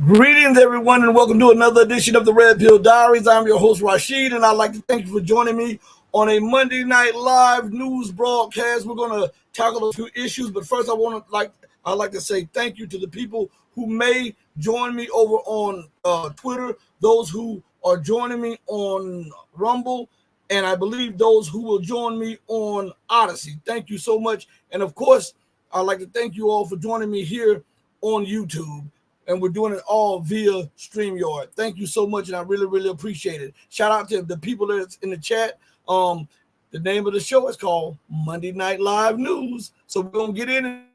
Greetings, everyone, and welcome to another edition of the Red Pill Diaries. I'm your host, Rashid, and I'd like to thank you for joining me on a Monday Night Live news broadcast. We're going to tackle a few issues, but first, I'd like to say thank you to the people who may join me over on Twitter, those who are joining me on Rumble, and I believe those who will join me on Odyssey. Thank you so much, and of course, I'd like to thank you all for joining me here on YouTube. And we're doing it all via StreamYard. Thank you so much, and I really, really appreciate it. Shout out to the people that's in the chat. The name of the show is called Monday Night Live News. So we're gonna get in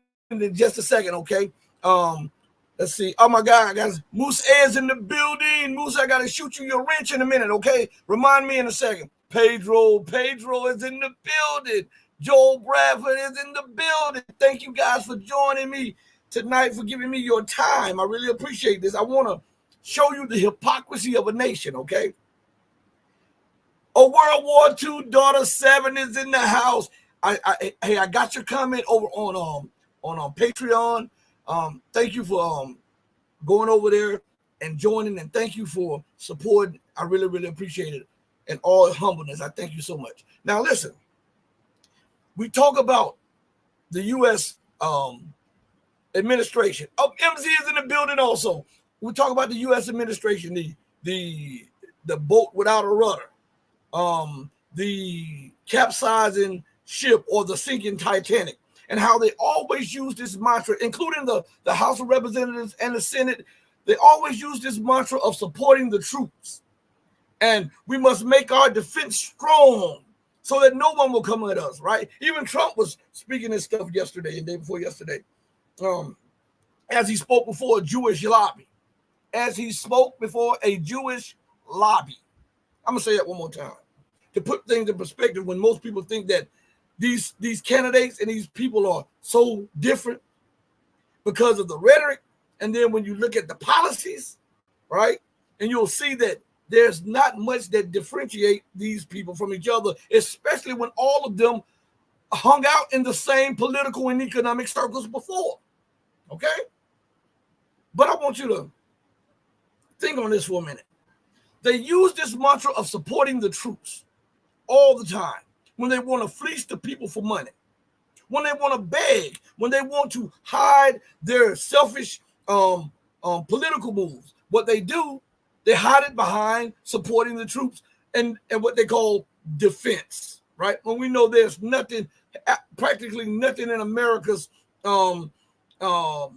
just a second, okay? Let's see. Oh my God, guys, Moose Ed's in the building. Moose, I gotta shoot you your wrench in a minute, okay? Remind me in a second. Pedro is in the building. Joel Bradford is in the building. Thank you guys for joining me tonight, for giving me your time. I really appreciate this. I want to show you the hypocrisy of a nation, okay? A World War II daughter 7 is in the house. I got your comment over on Patreon. Thank you for going over there and joining, and thank you for supporting. I really, really appreciate it. In all humbleness, I thank you so much. Now, listen, we talk about the U.S. Administration. Oh, MZ is in the building also. We talk about the U.S. administration, the boat without a rudder, the capsizing ship or the sinking Titanic, and how they always use this mantra, including the House of Representatives and the Senate. They always use this mantra of supporting the troops. And we must make our defense strong so that no one will come at us, right? Even Trump was speaking this stuff yesterday and day before yesterday. As he spoke before a Jewish lobby. I'm going to say that one more time. To put things in perspective, when most people think that these candidates and these people are so different because of the rhetoric, and then when you look at the policies, right, and you'll see that there's not much that differentiate these people from each other, especially when all of them hung out in the same political and economic circles before. Okay? But I want you to think on this for a minute. They use this mantra of supporting the troops all the time when they want to fleece the people for money, when they want to beg, when they want to hide their selfish political moves. What they do, they hide it behind supporting the troops and what they call defense, right? When we know there's nothing, practically nothing in America's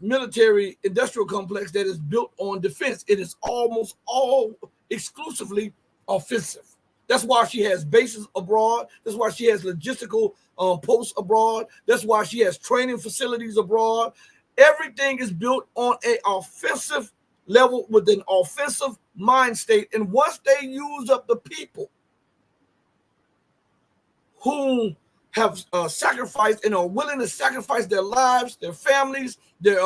military industrial complex that is built on defense. It is almost all exclusively offensive. That's why she has bases abroad. That's why she has logistical posts abroad. That's why she has training facilities abroad. Everything is built on an offensive level with an offensive mind state. And once they use up the people who have sacrificed and are willing to sacrifice their lives, their families, their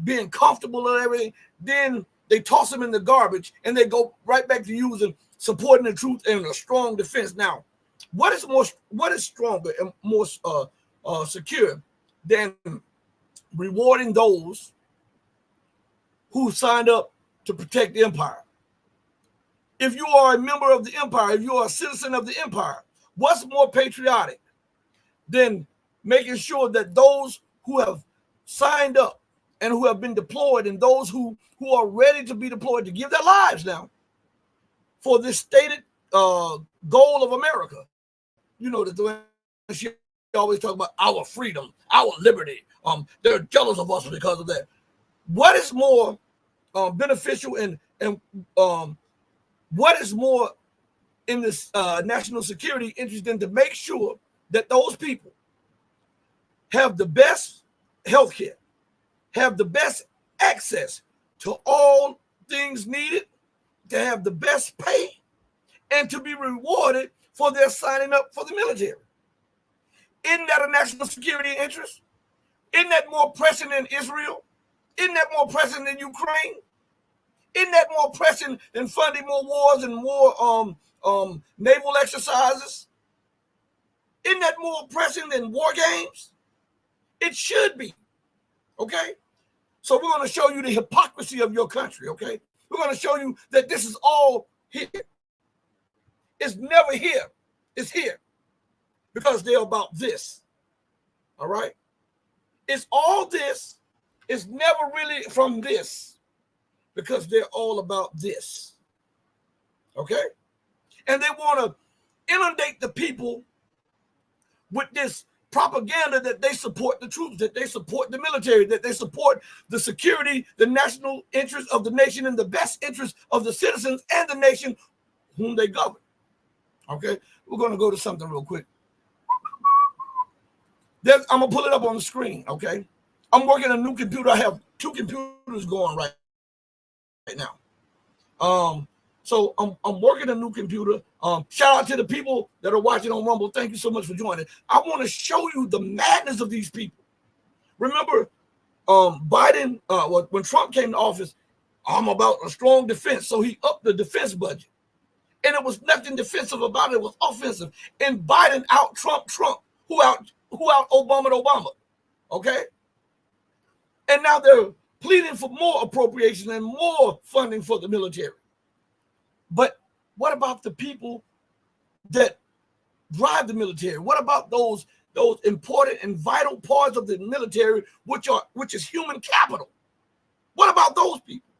being comfortable and everything, then they toss them in the garbage and they go right back to using supporting the truth and a strong defense. Now, what is stronger and more secure than rewarding those who signed up to protect the empire? If you are a member of the empire, if you are a citizen of the empire, what's more patriotic than making sure that those who have signed up and who have been deployed and those who are ready to be deployed to give their lives now for this stated goal of America? You know, that she always talk about our freedom, our liberty. They're jealous of us because of that. What is more beneficial and what is more in this national security interest than to make sure that those people have the best health care, have the best access to all things needed, to have the best pay, and to be rewarded for their signing up for the military? Isn't that a national security interest? Isn't that more pressing than Israel? Isn't that more pressing than Ukraine? Isn't that more pressing than funding more wars and more naval exercises? Isn't that more pressing than war games? It should be, okay? So we're going to show you the hypocrisy of your country, okay? We're going to show you that this is all here. It's never here. It's here because they're about this, all right? It's all this. It's never really from this because they're all about this, okay? And they want to inundate the people with this propaganda that they support the troops, that they support the military, that they support the security, the national interest of the nation, and the best interest of the citizens and the nation whom they govern. Okay, we're going to go to something real quick. I'm going to pull it up on the screen, okay? I'm working on a new computer. I have 2 computers going right now. So I'm working a new computer. Shout out to the people that are watching on Rumble. Thank you so much for joining. I want to show you the madness of these people. Remember, Biden, when Trump came to office, I'm about a strong defense. So he upped the defense budget. And it was nothing defensive about it. It was offensive. And Biden out Trump. Who out Obama. Okay? And now they're pleading for more appropriation and more funding for the military. But what about the people that drive the military? What about those important and vital parts of the military, which is human capital? What about those people?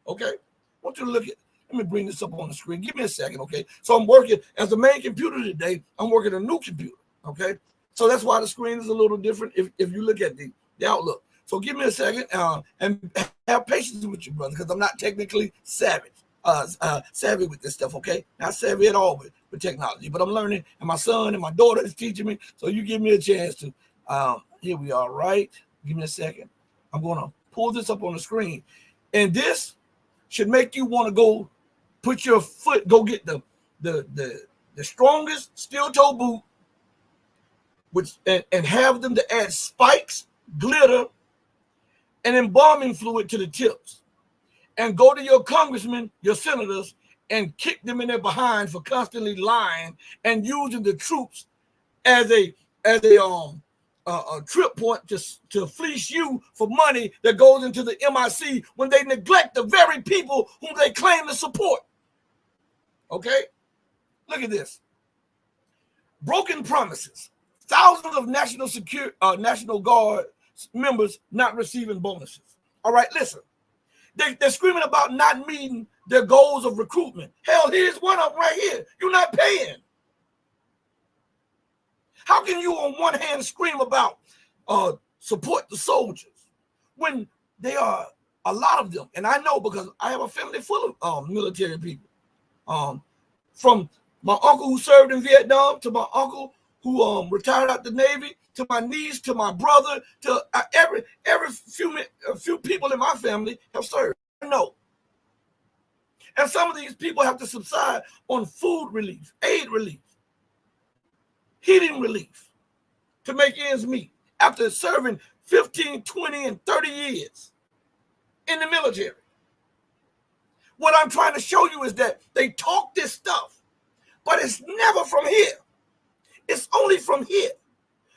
Okay, I want you to look at. Let me bring this up on the screen. Give me a second, okay? So I'm working as the main computer today. I'm working a new computer, okay? So that's why the screen is a little different if you look at the outlook. So give me a second and have patience with you, brother, because I'm not technically savvy with this stuff, okay? Not savvy at all with technology, but I'm learning, and my son and my daughter is teaching me, so you give me a chance to. Here we are, right? Give me a second. I'm going to pull this up on the screen, and this should make you want to go put your foot, go get the strongest steel-toe boot, and have them to add spikes, glitter, and embalming fluid to the tips. And go to your congressmen, your senators, and kick them in their behind for constantly lying and using the troops as a trip point to fleece you for money that goes into the MIC when they neglect the very people whom they claim to support. Okay? Look at this. Broken promises. Thousands of National Guard members not receiving bonuses. All right, listen. They're screaming about not meeting their goals of recruitment. Hell, here's one of them right here. You're not paying. How can you on one hand scream about support the soldiers when they are a lot of them? And I know because I have a family full of military people. From my uncle who served in Vietnam to my uncle who retired out the Navy, to my niece, to my brother, to every few people in my family have served. I know. And some of these people have to subside on food relief, aid relief, heating relief to make ends meet after serving 15, 20, and 30 years in the military. What I'm trying to show you is that they talk this stuff, but it's never from here. It's only from here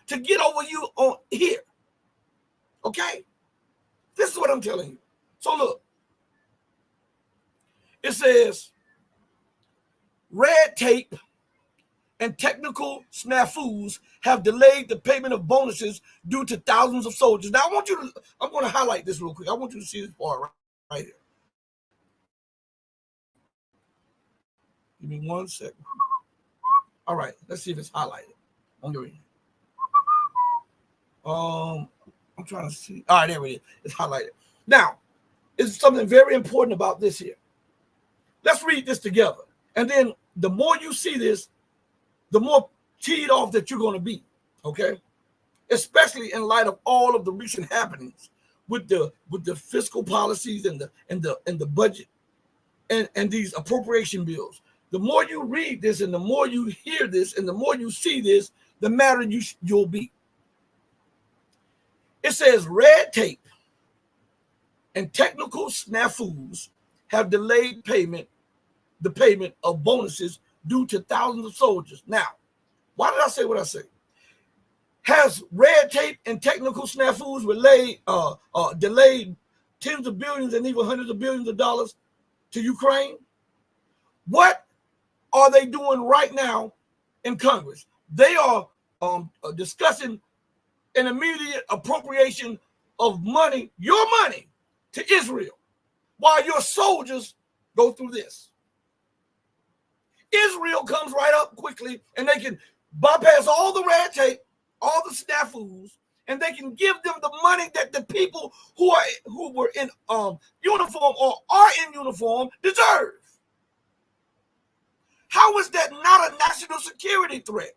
to get over you on here. Okay? This is what I'm telling you. So look, it says red tape and technical snafus have delayed the payment of bonuses due to thousands of soldiers. Now I'm going to highlight this real quick. I want you to see this part right here. Give me 1 second. All right, let's see if it's highlighted. I'm trying to see. All right, there it is. It's highlighted. Now, it's something very important about this here. Let's read this together. And then the more you see this, the more teed off that you're going to be, okay? Especially in light of all of the recent happenings with the fiscal policies and the budget and these appropriation bills. The more you read this and the more you hear this and the more you see this, the madder you'll be. It says red tape and technical snafus have delayed the payment of bonuses due to thousands of soldiers. Now, why did I say what I say? Has red tape and technical snafus delayed tens of billions and even hundreds of billions of dollars to Ukraine? What are they doing right now in Congress? They are discussing an immediate appropriation of money, your money, to Israel, while your soldiers go through this. Israel comes right up quickly, and they can bypass all the red tape, all the snafus, and they can give them the money that the people who were in uniform or are in uniform deserve. How is that not a national security threat?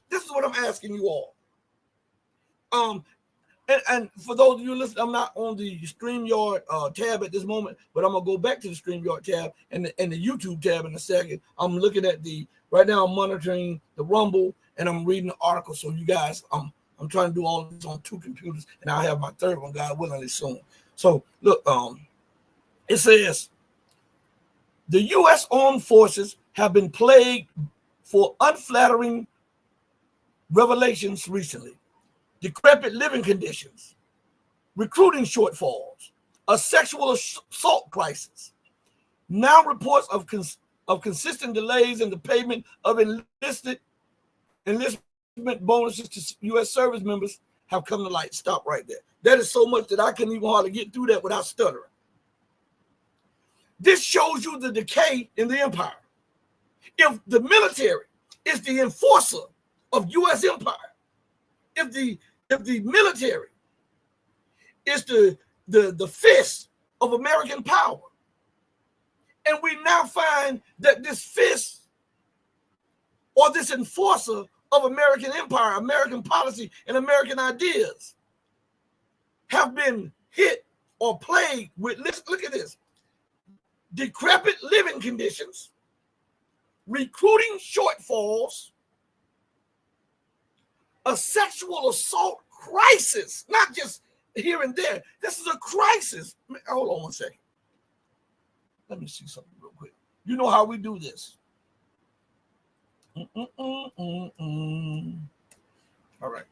This is what I'm asking you all. And for those of you listening, I'm not on the StreamYard tab at this moment, but I'm gonna go back to the StreamYard tab and the YouTube tab in a second. I'm looking at right now. I'm monitoring the Rumble and I'm reading the article. So you guys, I'm trying to do all this on 2 computers, and I'll have my third one, God willingly, soon. So look, it says the U.S. Armed Forces have been plagued for unflattering revelations recently. Decrepit living conditions, recruiting shortfalls, a sexual assault crisis. Now reports of consistent delays in the payment of enlistment bonuses to U.S. service members have come to light. Stop right there. That is so much that I couldn't even hardly get through that without stuttering. This shows you the decay in the empire. If the military is the enforcer of U.S. empire, if the military is the fist of American power, and we now find that this fist or this enforcer of American empire, American policy, and American ideas have been hit or plagued with, look at this, decrepit living conditions, recruiting shortfalls, a sexual assault crisis, not just here and there. This is a crisis. Hold on one second. Let me see something real quick. You know how we do this. All right.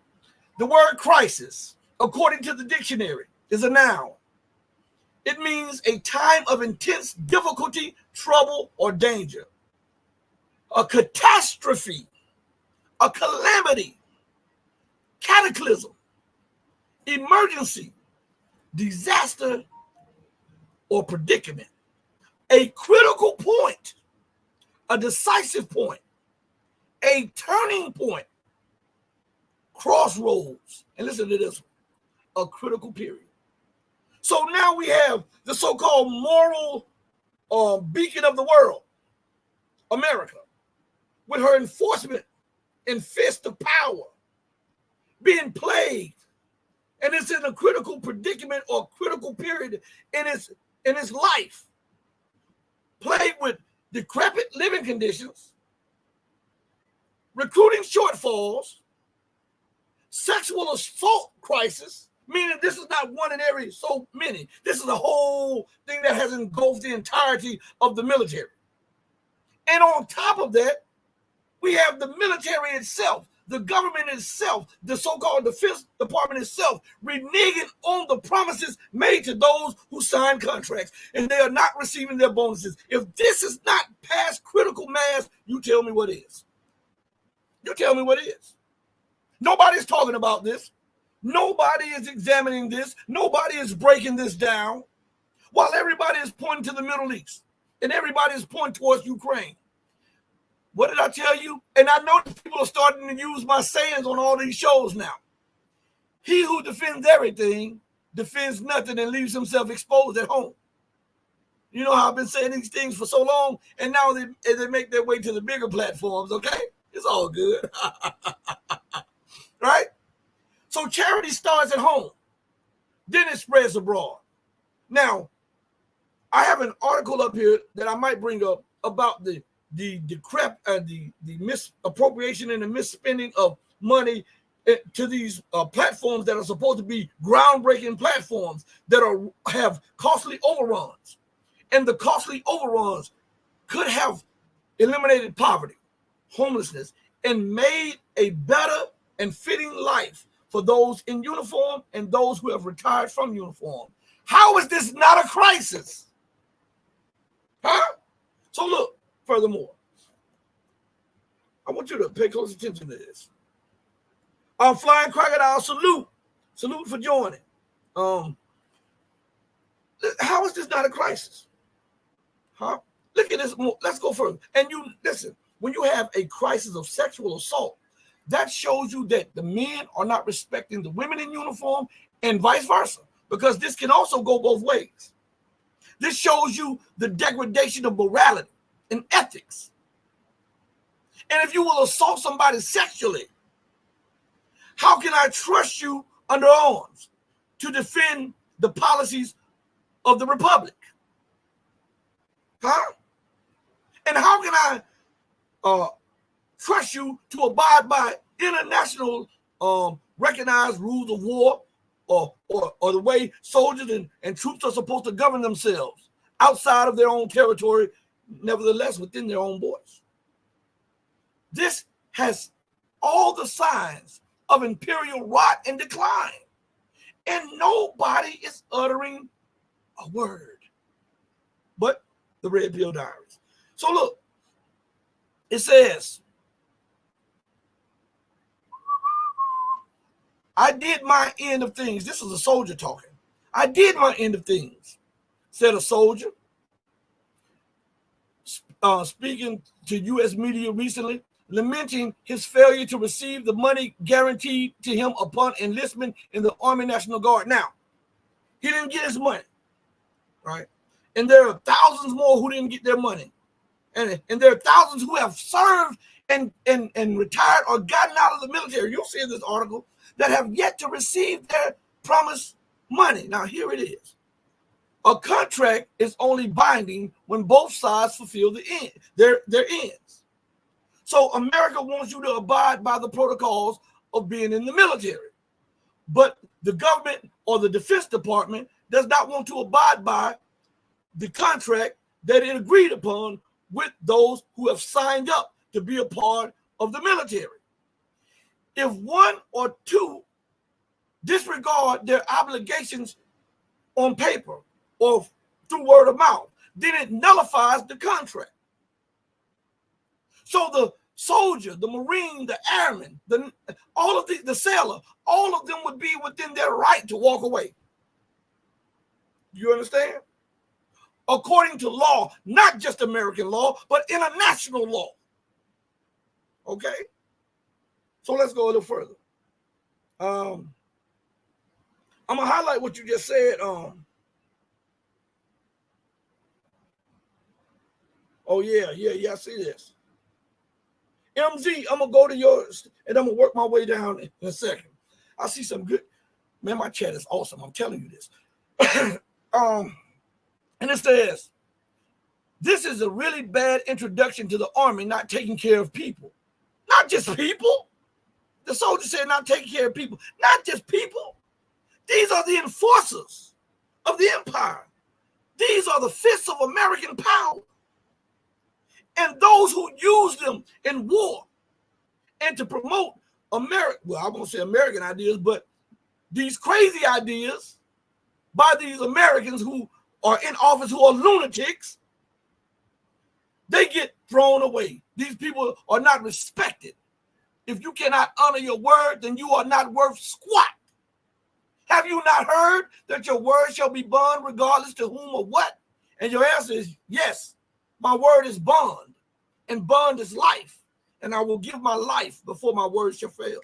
The word crisis, according to the dictionary, is a noun. It means a time of intense difficulty, trouble, or danger. A catastrophe, a calamity, cataclysm, emergency, disaster, or predicament. A critical point, a decisive point, a turning point, crossroads. And listen to this one, a critical period. So now we have the so-called moral beacon of the world, America, with her enforcement and fist of power, being plagued, and it's in a critical predicament or critical period in its life, plagued with decrepit living conditions, recruiting shortfalls, sexual assault crisis, meaning this is not one in every so many. This is a whole thing that has engulfed the entirety of the military. And on top of that, we have the military itself, the government itself, the so-called Defense Department itself, reneging on the promises made to those who signed contracts, and they are not receiving their bonuses. If this is not past critical mass, you tell me what is. You tell me what is. Nobody's talking about this. Nobody is examining this. Nobody is breaking this down, while everybody is pointing to the Middle East and everybody is pointing towards Ukraine. What did I tell you? And I know that people are starting to use my sayings on all these shows now. He who defends everything defends nothing and leaves himself exposed at home. You know how I've been saying these things for so long, and now they make their way to the bigger platforms, okay? It's all good. Right? So charity starts at home. Then it spreads abroad. Now, I have an article up here that I might bring up about the misappropriation and the misspending of money to these platforms that are supposed to be groundbreaking platforms that have costly overruns. And the costly overruns could have eliminated poverty, homelessness, and made a better and fitting life for those in uniform and those who have retired from uniform. How is this not a crisis? Huh? So look, furthermore, I want you to pay close attention to this. Flying Crocodile, salute. Salute for joining. How is this not a crisis? Huh? Look at this. Let's go further. And you listen, when you have a crisis of sexual assault, that shows you that the men are not respecting the women in uniform and vice versa, because this can also go both ways. This shows you the degradation of morality and ethics. And if you will assault somebody sexually, how can I trust you under arms to defend the policies of the republic? Huh? And how can I trust you to abide by international recognized rules of war, or the way soldiers and troops are supposed to govern themselves outside of their own territory, nevertheless within their own borders? This has all the signs of imperial rot and decline, and nobody is uttering a word but the Red Pill Diaries. So look, it says, I did my end of things. This is a soldier talking. I did my end of things, said a soldier, speaking to U.S. media recently, lamenting his failure to receive the money guaranteed to him upon enlistment in the Army National Guard. Now, he didn't get his money, right? And there are thousands more who didn't get their money. And there are thousands who have served and retired or gotten out of the military. You'll see in this article that have yet to receive their promised money. Now, here it is. A contract is only binding when both sides fulfill their ends. So America wants you to abide by the protocols of being in the military. But the government or the Defense Department does not want to abide by the contract that it agreed upon with those who have signed up to be a part of the military. If one or two disregard their obligations on paper or through word of mouth, then it nullifies the contract. So the soldier, the Marine, the airman, all of the sailor, all of them would be within their right to walk away. You understand? According to law, not just American law, but international law. Okay? So let's go a little further. I'm going to highlight what you just said. Oh, yeah, I see this. MZ, I'm going to go to yours, and I'm going to work my way down in a second. I see some good. Man, my chat is awesome. I'm telling you this. And it says, this is a really bad introduction to the Army not taking care of people. Not just people. The soldier said not taking care of people. Not just people. These are the enforcers of the empire. These are the fists of American power. And those who use them in war and to promote America, well, I won't say American ideas, but these crazy ideas by these Americans who are in office who are lunatics, they get thrown away. These people are not respected. If you cannot honor your word, then you are not worth squat. Have you not heard that your word shall be bond regardless to whom or what? And your answer is yes, my word is bond, and bond is life, and I will give my life before my word shall fail.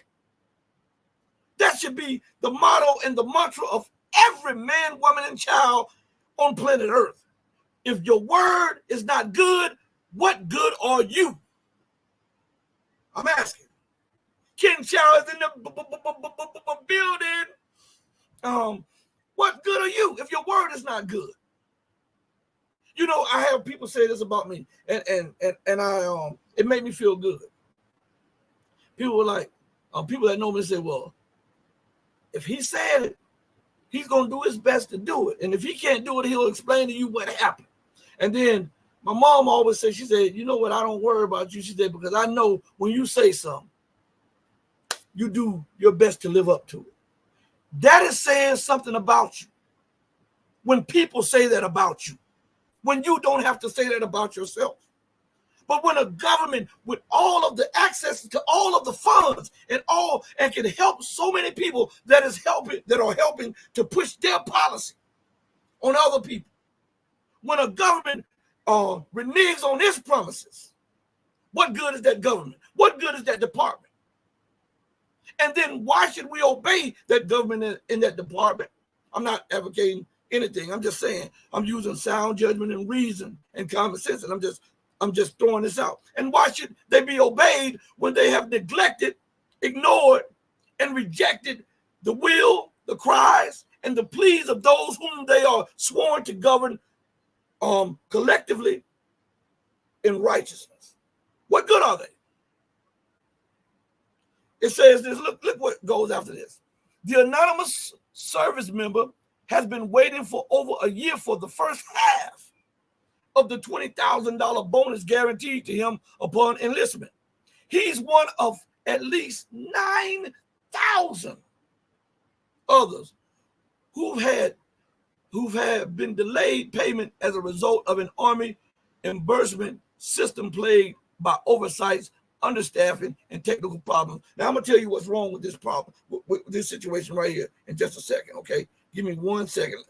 That should be the motto and the mantra of every man, woman, and child on planet Earth. If your word is not good, what good are you? I'm asking. Ken Chow is in the building. What good are you if your word is not good? You know, I have people say this about me, and I it made me feel good. People were like, people that know me say, well, if he said it, he's going to do his best to do it. And if he can't do it, he'll explain to you what happened. And then my mom always said, she said, you know what, I don't worry about you. She said, because I know when you say something, you do your best to live up to it. That is saying something about you. When people say that about you, when you don't have to say that about yourself. But when a government with all of the access to all of the funds and can help so many people that are helping to push their policy on other people. When a government reneges on its promises, what good is that government? What good is that department? And then why should we obey that government in that department? I'm not advocating anything. I'm just saying I'm using sound judgment and reason and common sense, and I'm just throwing this out. And why should they be obeyed when they have neglected, ignored, and rejected the will, the cries, and the pleas of those whom they are sworn to govern collectively in righteousness? What good are they? It says this, look what goes after this. The anonymous service member has been waiting for over a year for the first half of the $20,000 bonus guaranteed to him upon enlistment. He's one of at least 9,000 others who've had been delayed payment as a result of an Army reimbursement system plagued by oversights, understaffing, and technical problems. Now, I'm going to tell you what's wrong with this problem, with this situation right here in just a second, okay? Give me 1 second,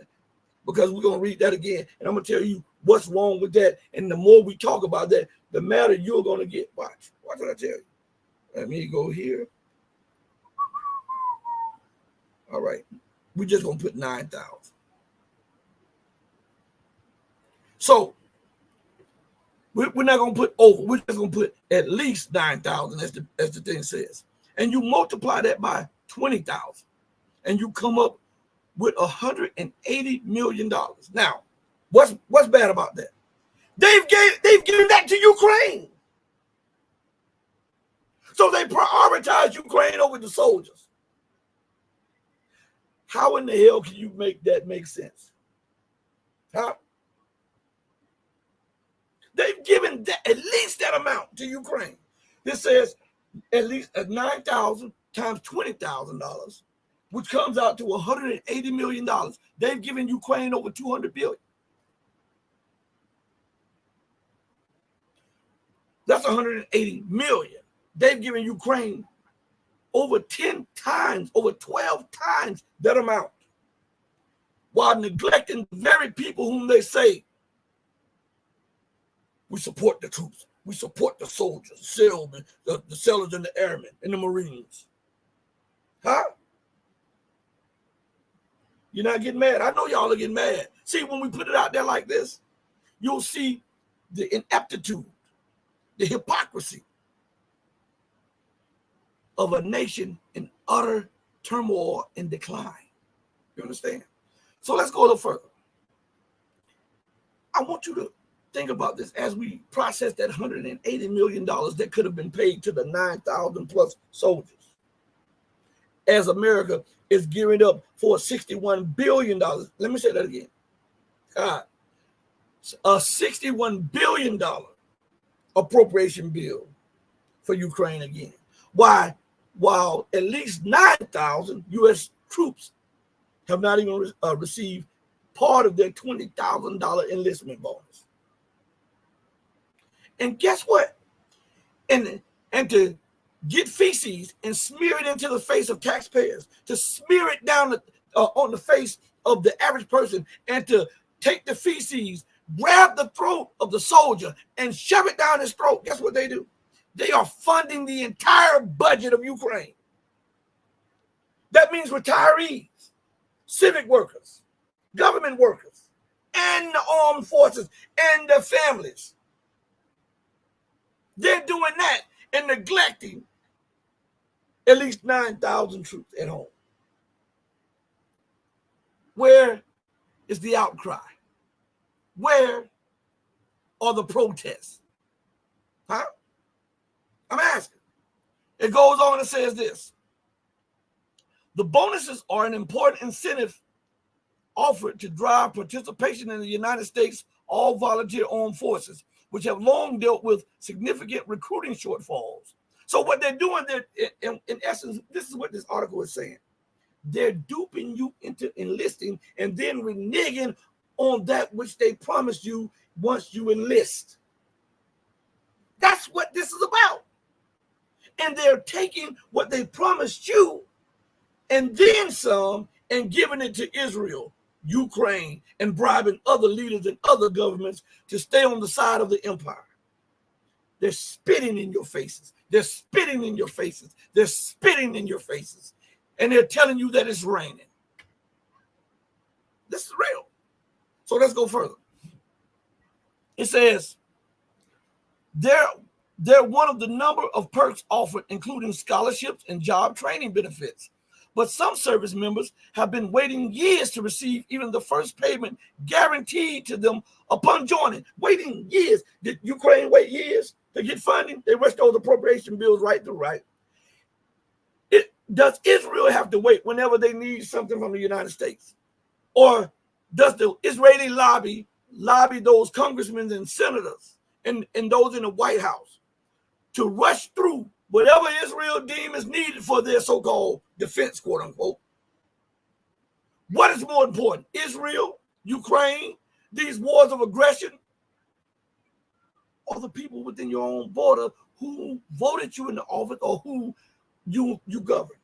because we're going to read that again, and I'm going to tell you what's wrong with that. And the more we talk about that, the madder you're going to get. Watch what I tell you. Let me go here. All right. We're just going to put 9,000. So, we're not going to put over. We're just going to put at least 9,000, as the thing says. And you multiply that by 20,000, and you come up with $180 million. Now, what's bad about that? They've given that to Ukraine. So they prioritize Ukraine over the soldiers. How in the hell can you make that make sense? Huh? They've given that, at least that amount to Ukraine. This says at least 9,000 times $20,000, which comes out to $180 million. They've given Ukraine over $200 billion. That's $180 million. They've given Ukraine over 10 times, over 12 times that amount, while neglecting the very people whom they say, we support the troops, we support the soldiers, the sailors and the airmen and the Marines. Huh? You're not getting mad. I know y'all are getting mad. See, when we put it out there like this, you'll see the ineptitude, the hypocrisy of a nation in utter turmoil and decline. You understand? So let's go a little further. I want you to think about this as we process that $180 million that could have been paid to the 9,000 plus soldiers, as America is gearing up for $61 billion. Let me say that again. A $61 billion appropriation bill for Ukraine again. Why? While at least 9,000 U.S. troops have not even received part of their $20,000 enlistment bonus. And guess what? And to get feces and smear it into the face of taxpayers, to smear it down on the face of the average person, and to take the feces, grab the throat of the soldier, and shove it down his throat. Guess what they do? They are funding the entire budget of Ukraine. That means retirees, civic workers, government workers, and the armed forces and their families. They're doing that and neglecting at least 9,000 troops at home. Where is the outcry? Where are the protests? Huh? I'm asking. It goes on and says this. The bonuses are an important incentive offered to drive participation in the United States all-volunteer armed forces, which have long dealt with significant recruiting shortfalls. So what they're doing, in essence, this is what this article is saying. They're duping you into enlisting and then reneging on that which they promised you once you enlist. That's what this is about. And they're taking what they promised you and then some and giving it to Israel, Ukraine, and bribing other leaders and other governments to stay on the side of the empire. They're spitting in your faces. They're spitting in your faces. They're spitting in your faces. And they're telling you that it's raining. This is real. So let's go further. It says, they're one of the number of perks offered, including scholarships and job training benefits. But some service members have been waiting years to receive even the first payment guaranteed to them upon joining. Waiting years. Did Ukraine wait years to get funding? They rushed those appropriation bills right through, right? Does Israel have to wait whenever they need something from the United States? Or does the Israeli lobby those congressmen and senators and those in the White House to rush through whatever Israel deems is needed for their so-called defense, quote unquote? What is more important, Israel, Ukraine, these wars of aggression, or the people within your own border who voted you into office or who you govern?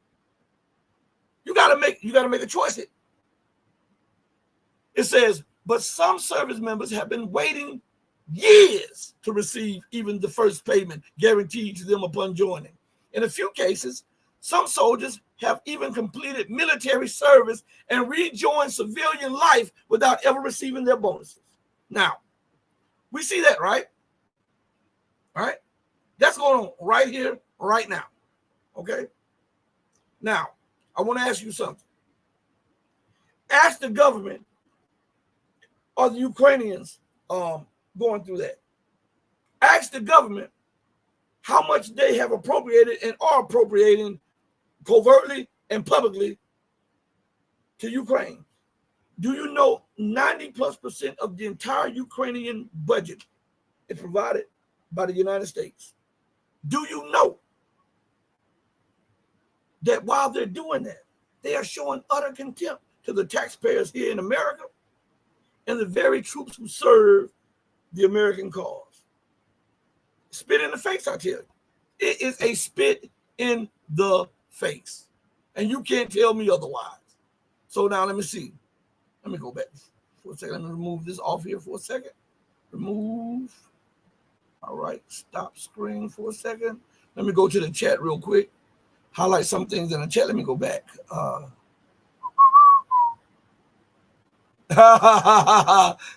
You gotta make a choice here. It says, but some service members have been waiting years to receive even the first payment guaranteed to them upon joining. In a few cases, some soldiers have even completed military service and rejoined civilian life without ever receiving their bonuses. Now, we see that, right? All right? That's going on right here, right now. Okay? Now, I want to ask you something. Ask the government, are the Ukrainians going through that? Ask the government how much they have appropriated and are appropriating covertly and publicly to Ukraine. Do you know 90+% of the entire Ukrainian budget is provided by the United States? Do you know that while they're doing that, they are showing utter contempt to the taxpayers here in America and the very troops who serve the American cause? Spit in the face, I tell you. It is a spit in the face. And you can't tell me otherwise. So now let me see. Let me go back for a second. Let me remove this off here for a second. Remove. All right. Stop screen for a second. Let me go to the chat real quick. Highlight some things in the chat. Let me go back.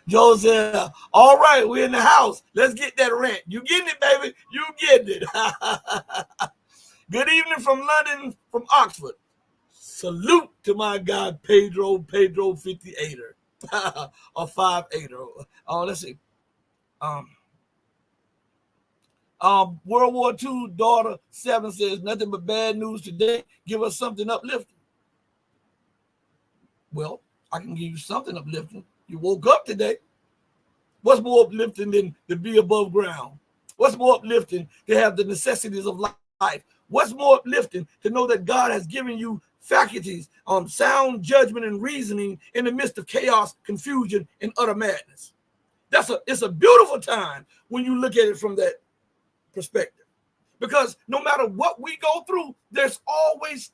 Joe said, all right, we're in the house. Let's get that rent. You getting it, baby? You getting it. Good evening from London, from Oxford. Salute to my guy, Pedro 58er. Or 58er. Oh, let's see. World War II daughter 7 says, nothing but bad news today. Give us something uplifting. Well, I can give you something uplifting. You woke up today. What's more uplifting than to be above ground? What's more uplifting to have the necessities of life? What's more uplifting to know that God has given you faculties on sound judgment and reasoning in the midst of chaos, confusion, and utter madness? It's a beautiful time when you look at it from that perspective. Because no matter what we go through, there's always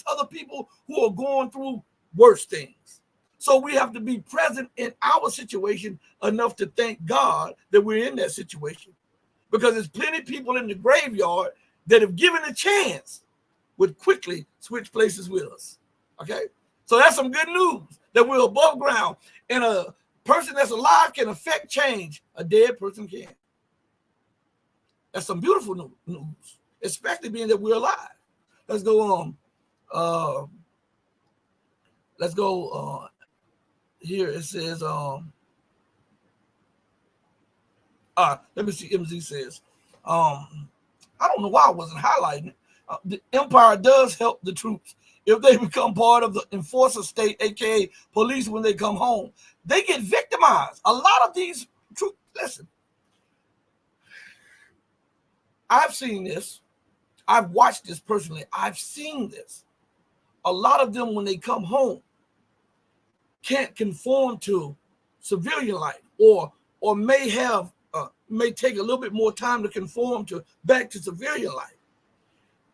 other people who are going through worse things. So we have to be present in our situation enough to thank God that we're in that situation. Because there's plenty of people in the graveyard that have given a chance would quickly switch places with us. Okay? So that's some good news that we're above ground. And a person that's alive can affect change. A dead person can't. That's some beautiful news, especially being that we're alive. Let's go on. Let's go here. It says, let me see. MZ says, I don't know why I wasn't highlighting it. The empire does help the troops if they become part of the enforcer state, aka police, when they come home. They get victimized. A lot of these troops, listen, I've seen this. I've watched this personally. I've seen this. A lot of them, when they come home, can't conform to civilian life, or may take a little bit more time to conform to back to civilian life.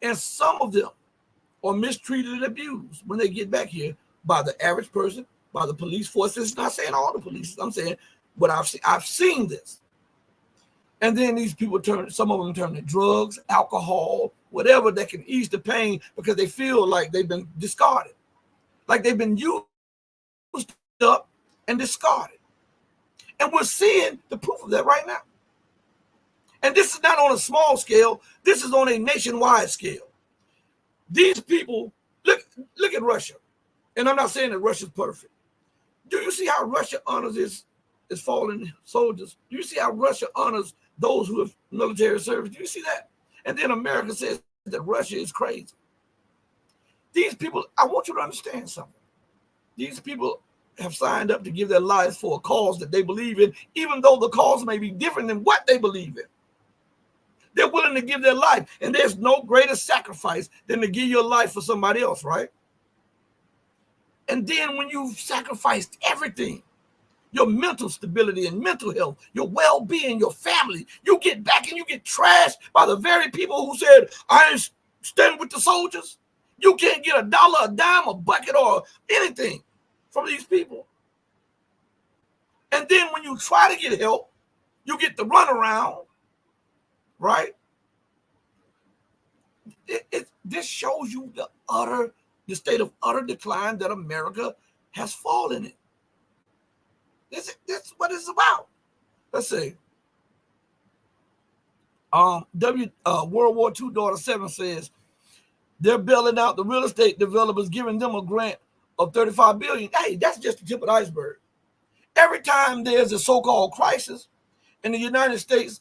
And some of them are mistreated and abused when they get back here by the average person, by the police force. It's not saying all the police. I'm saying what I've seen this. And then these people some of them turn to drugs, alcohol, whatever that can ease the pain, because they feel like they've been discarded, like they've been used up and discarded. And we're seeing the proof of that right now. And this is not on a small scale. This is on a nationwide scale. These people, look at Russia. And I'm not saying that Russia's perfect. Do you see how Russia honors its fallen soldiers? Do you see how Russia honors those who have military service? Do you see that? And then America says that Russia is crazy. These people, I want you to understand something. These people have signed up to give their lives for a cause that they believe in, even though the cause may be different than what they believe in. They're willing to give their life. And there's no greater sacrifice than to give your life for somebody else, right? And then when you've sacrificed everything, your mental stability and mental health, your well-being, your family, you get back and you get trashed by the very people who said, I ain't standing with the soldiers. You can't get $1, a dime, a bucket, or anything from these people. And then when you try to get help, you get the runaround, right? This shows you the state of utter decline that America has fallen in. That's what it's about. Let's see. World War II daughter 7 says they're bailing out the real estate developers, giving them a grant of $35 billion. Hey, that's just the tip of the iceberg. Every time there's a so-called crisis, and the United States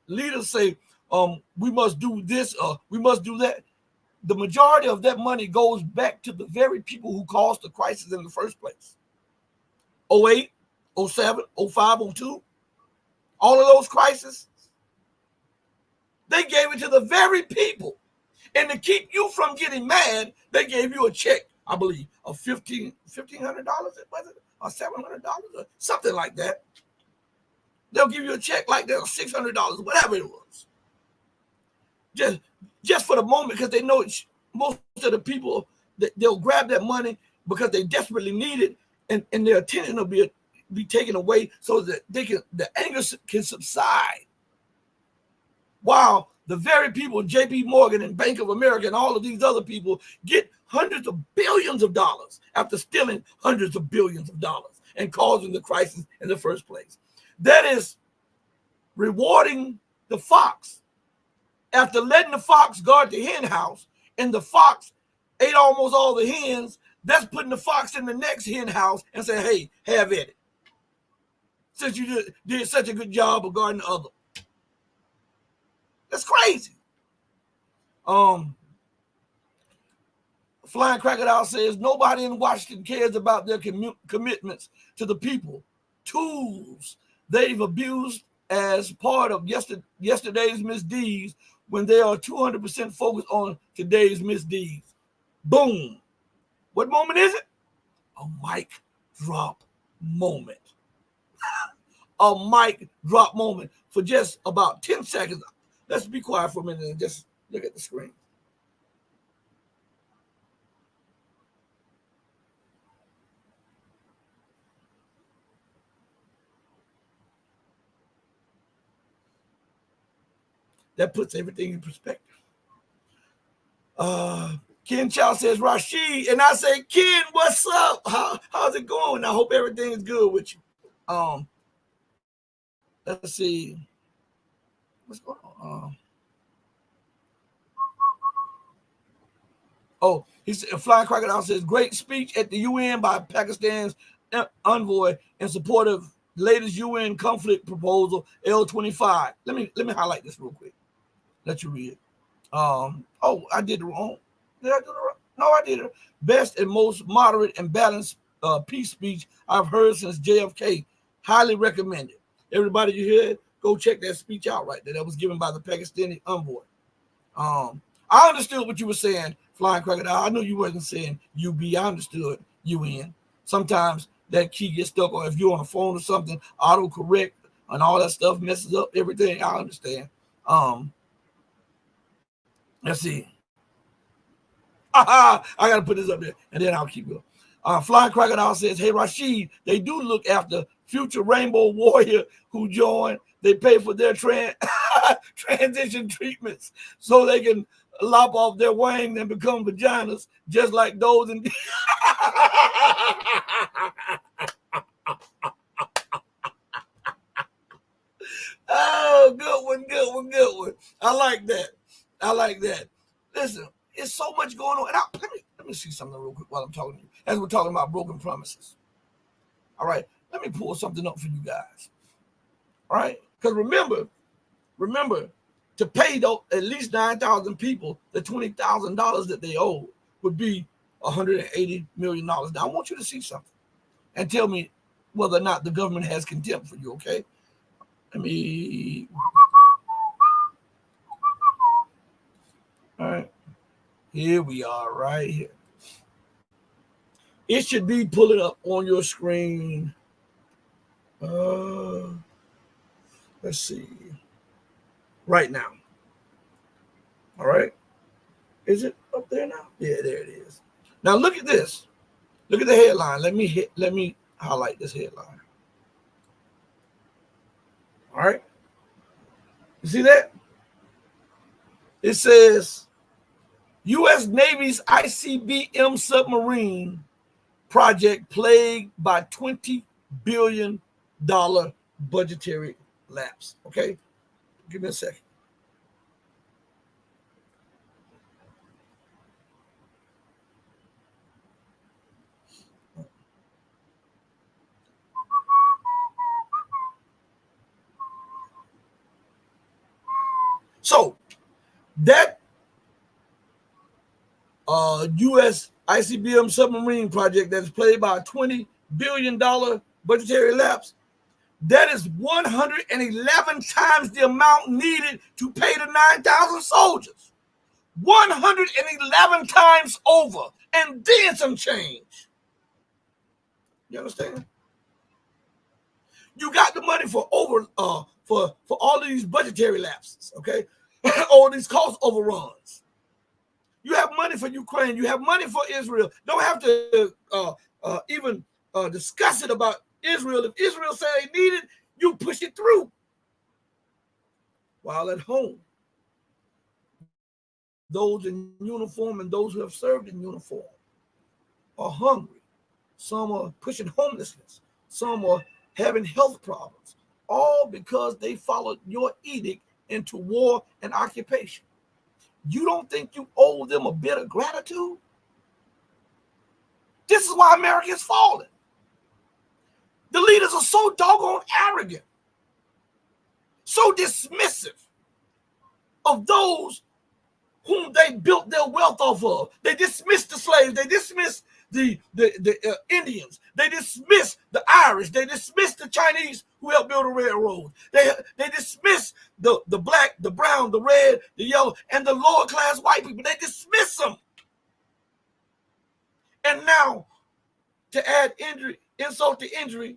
leaders say, we must do this, we must do that, the majority of that money goes back to the very people who caused the crisis in the first place. 08, 07, 05, 02, all of those crises, they gave it to the very people. And to keep you from getting mad, they gave you a check, I believe, of $1,500, was it? Or $700, or something like that. They'll give you a check like that, $600, whatever it was. Just for the moment, because they know most of the people, they'll grab that money because they desperately need it, and their attention will be taken away so that the anger can subside. While the very people, JP Morgan and Bank of America and all of these other people, get hundreds of billions of dollars after stealing hundreds of billions of dollars and causing the crisis in the first place. That is rewarding the fox. After letting the fox guard the hen house, and the fox ate almost all the hens, that's putting the fox in the next hen house and saying, hey, have at it. Since you did such a good job of guarding the other. That's crazy. Flying Crocodile says, nobody in Washington cares about their commitments to the people. Tools they've abused as part of yesterday's misdeeds, when they are 200% focused on today's misdeeds. Boom. What moment is it? A mic drop moment. A mic drop moment for just about 10 seconds. Let's be quiet for a minute and just look at the screen. That puts everything in perspective. Ken Chow says, Rashid, and I say, Ken, what's up? How's it going? I hope everything is good with you. Let's see. What's going on? He said, Flying Crocodile says, great speech at the UN by Pakistan's envoy in support of latest UN conflict proposal, L25. Let me highlight this real quick. Let you read it. I did it wrong. Did I do it wrong? No, I did it. Best and most moderate and balanced peace speech I've heard since JFK. Highly recommended. Everybody, you hear it? go check that speech out right there. That was given by the Pakistani envoy. I understood what you were saying, Flying Crocodile. I know you wasn't saying UB. I understood UN. Sometimes that key gets stuck, or if you're on a phone or something, autocorrect and all that stuff messes up everything. I understand. Let's see. I got to put this up there, and then I'll keep going. Flying Crocodile says, hey, Rashid, they do look after future Rainbow Warrior who joined. They pay for their transition treatments so they can lop off their wing and become vaginas, just like those in. Oh, good one, good one, good one. I like that. I like that. Listen, there's so much going on. And let me see something real quick while I'm talking to you, as we're talking about broken promises. All right, let me pull something up for you guys. All right, because remember, to pay at least 9,000 people the $20,000 that they owe would be $180 million. Now, I want you to see something and tell me whether or not the government has contempt for you, okay? Let me. All right. Here we are, right here. It should be pulling up on your screen. Let's see. Right now. All right. Is it up there now? Yeah, there it is. Now look at this. Look at the headline. Let me highlight this headline. All right. You see that? It says U.S. Navy's ICBM submarine project plagued by $20 billion budgetary lapse. Okay? Give me a second. So that U.S. ICBM submarine project that's plagued by a $20 billion budgetary lapse, that is 111 times the amount needed to pay the 9,000 soldiers. 111 times over, and then some change. You understand? You got the money for for all of these budgetary lapses, okay? All these cost overruns. You have money for Ukraine. You have money for Israel. Don't have to even discuss it about Israel. If Israel say they need it, you push it through. While at home, those in uniform and those who have served in uniform are hungry. Some are pushing homelessness. Some are having health problems, all because they followed your edict into war and occupation. You don't think you owe them a bit of gratitude? This is why America is falling. The leaders are so doggone arrogant, so dismissive of those whom they built their wealth off of. They dismiss the slaves. They dismiss the Indians. They dismiss the Irish. They dismiss the Chinese who helped build the railroad. They dismiss the black, the brown, the red, the yellow, and the lower class white people. They dismiss them. And now, to add insult to injury,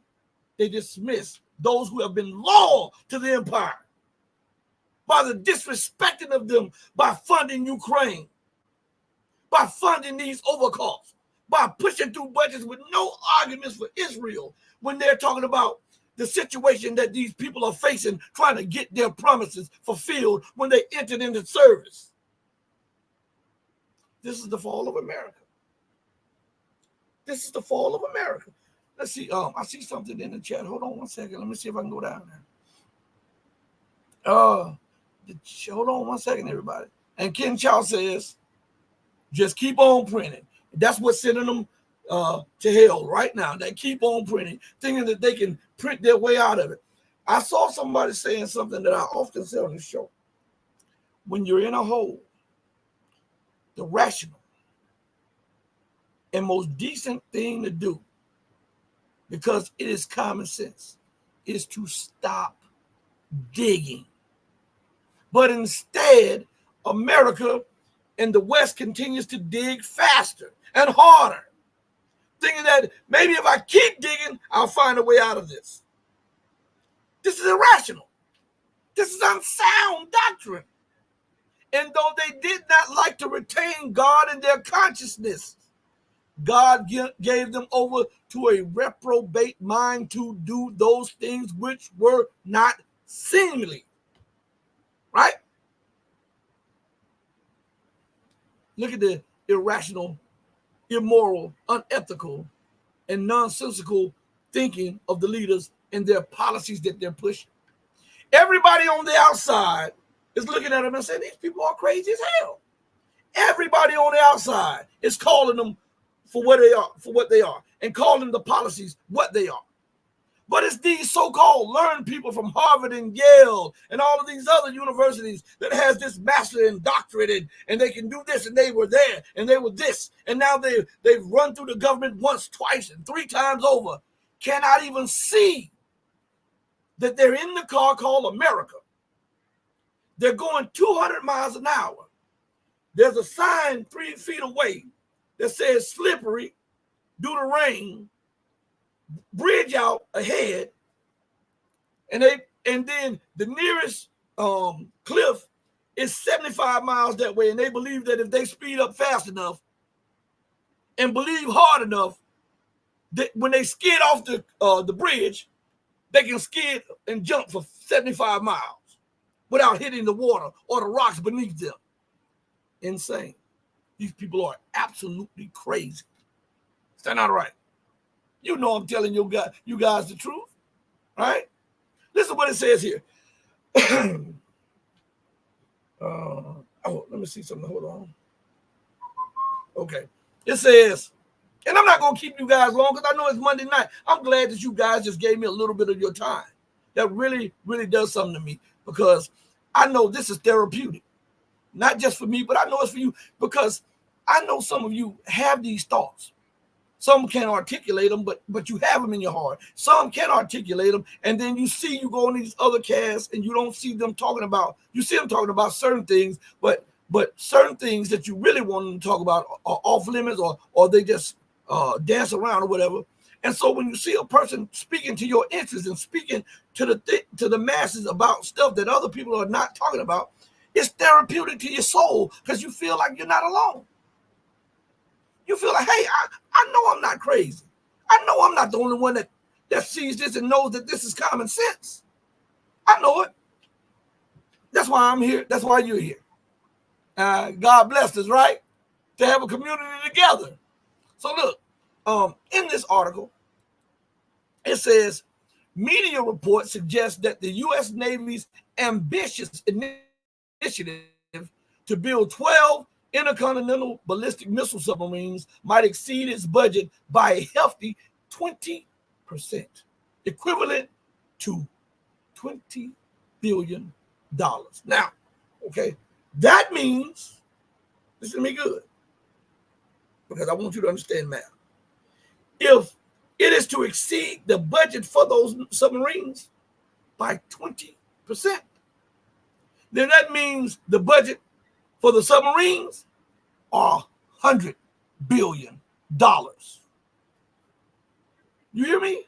they dismiss those who have been loyal to the empire by the disrespecting of them, by funding Ukraine, by funding these overcosts, by pushing through budgets with no arguments for Israel when they're talking about the situation that these people are facing, trying to get their promises fulfilled when they entered into service. This is the fall of America. This is the fall of America. Let's see. I see something in the chat. Hold on one second. Let me see if I can go down there. Hold on one second, everybody. And Ken Chow says, just keep on printing. That's what's sending them to hell right now. They keep on printing, thinking that they can print their way out of it. I saw somebody saying something that I often say on the show. When you're in a hole, the rational and most decent thing to do, because it is common sense, is to stop digging. But instead, America and the West continues to dig faster and harder, thinking that maybe if I keep digging, I'll find a way out of this. This is irrational. This is unsound doctrine. And though they did not like to retain God in their consciousness, God gave them over to a reprobate mind to do those things which were not seemly. Right? Look at the irrational, immoral, unethical, and nonsensical thinking of the leaders and their policies that they're pushing. Everybody on the outside is looking at them and saying, these people are crazy as hell. Everybody on the outside is calling them for what they are, and calling the policies what they are. But it's these so-called learned people from Harvard and Yale and all of these other universities that has this master and doctorate, and they can do this, and they were there, and they were this, and now they've run through the government once, twice, and 3 times over, cannot even see that they're in the car called America. They're going 200 miles an hour. There's a sign 3 feet away that says slippery due to rain, bridge out ahead, and then the nearest cliff is 75 miles that way, and they believe that if they speed up fast enough and believe hard enough, that when they skid off the bridge, they can skid and jump for 75 miles without hitting the water or the rocks beneath them. Insane. These people are absolutely crazy. Is that not right? You know I'm telling you guys the truth, right? Listen to what it says here. Let me see something. Hold on. Okay. It says, and I'm not going to keep you guys long because I know it's Monday night. I'm glad that you guys just gave me a little bit of your time. That really, really does something to me, because I know this is therapeutic. Not just for me, but I know it's for you, because I know some of you have these thoughts. Some can't articulate them, but you have them in your heart. Some can articulate them, and then you go on these other casts and you don't see them talking about, you see them talking about certain things, but certain things that you really want them to talk about are off limits, or they just dance around or whatever. And so when you see a person speaking to your interests and speaking to the masses about stuff that other people are not talking about, it's therapeutic to your soul, because you feel like you're not alone. You feel like, hey, I know I'm not crazy. I know I'm not the only one that sees this and knows that this is common sense. I know it. That's why I'm here. That's why you're here. God blessed us, right? To have a community together. So look, in this article, it says, media reports suggest that the U.S. Navy's ambitious initiative to build 12 intercontinental ballistic missile submarines might exceed its budget by a hefty 20%, equivalent to $20 billion. Now, okay, that means, listen to me good, because I want you to understand math. If it is to exceed the budget for those submarines by 20%, then that means the budget for the submarines are $100 billion. You hear me?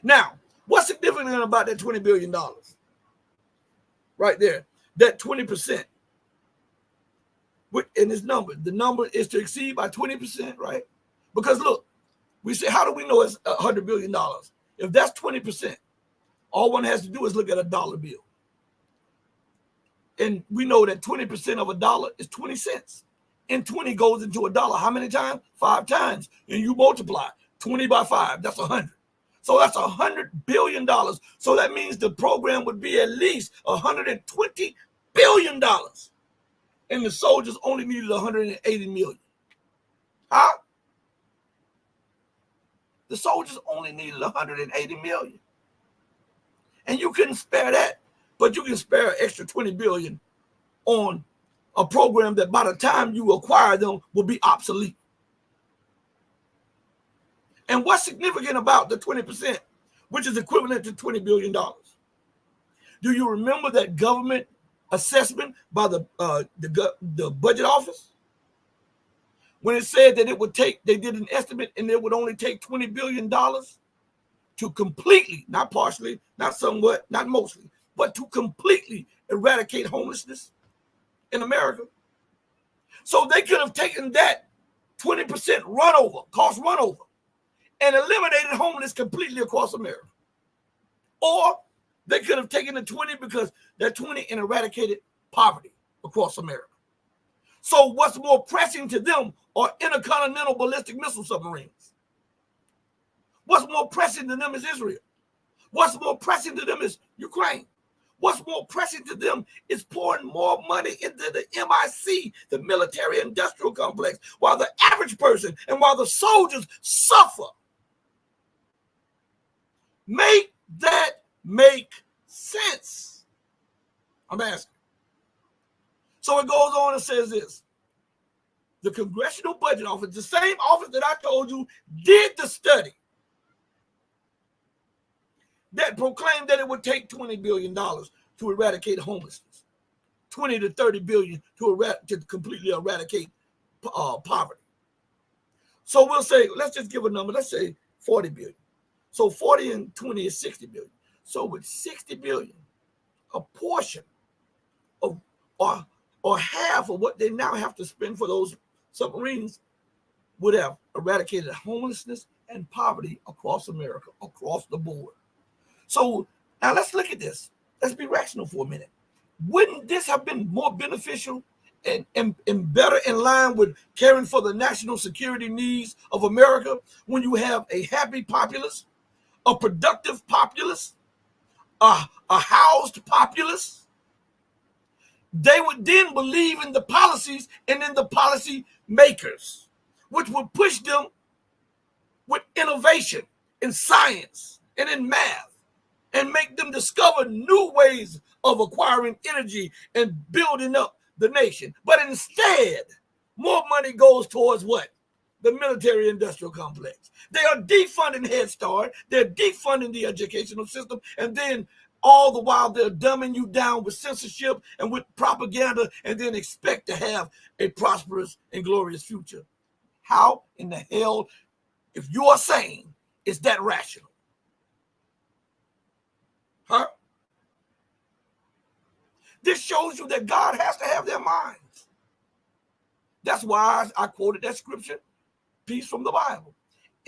Now, what's significant about that $20 billion? Right there, that 20%. In this number, the number is to exceed by 20%, right? Because look, we say, how do we know it's $100 billion? If that's 20%, all one has to do is look at a dollar bill. And we know that 20% of a dollar is 20 cents. And 20 goes into a dollar how many times? 5 times. And you multiply 20 by 5, that's 100. So that's $100 billion. So that means the program would be at least $120 billion. And the soldiers only needed 180 million. Huh? The soldiers only needed 180 million. And you couldn't spare that, but you can spare an extra 20 billion on a program that by the time you acquire them will be obsolete. And what's significant about the 20%? which is equivalent to $20 billion. Do you remember that government assessment by the budget office? When it said that it would take, they did an estimate and it would only take $20 billion to completely, not partially, not somewhat, not mostly, but to completely eradicate homelessness in America. So they could have taken that 20% cost runover, and eliminated homelessness completely across America. Or they could have taken the 20 because that 20 and eradicated poverty across America. So what's more pressing to them are intercontinental ballistic missile submarines. What's more pressing to them is Israel. What's more pressing to them is Ukraine. What's more pressing to them is pouring more money into the MIC, the military industrial complex, while the average person and while the soldiers suffer. Make that make sense? I'm asking. So it goes on and says this. The Congressional Budget Office, the same office that I told you did the study that proclaimed that it would take $20 billion to eradicate homelessness, 20 to 30 billion to completely eradicate poverty. So we'll say, let's just give a number, let's say 40 billion. So 40 and 20 is 60 billion. So with 60 billion, a portion of or half of what they now have to spend for those submarines would have eradicated homelessness and poverty across America, across the board. So now let's look at this. Let's be rational for a minute. Wouldn't this have been more beneficial and better in line with caring for the national security needs of America when you have a happy populace, a productive populace, a housed populace? They would then believe in the policies and in the policy makers, which would push them with innovation in science and in math and make them discover new ways of acquiring energy and building up the nation. But instead, more money goes towards what? The military industrial complex. They are defunding Head Start. They're defunding the educational system. And then all the while they're dumbing you down with censorship and with propaganda and then expect to have a prosperous and glorious future. How in the hell, if you are saying, is that rational? Huh? This shows you that God has to have their minds. That's why I quoted that scripture piece from the Bible.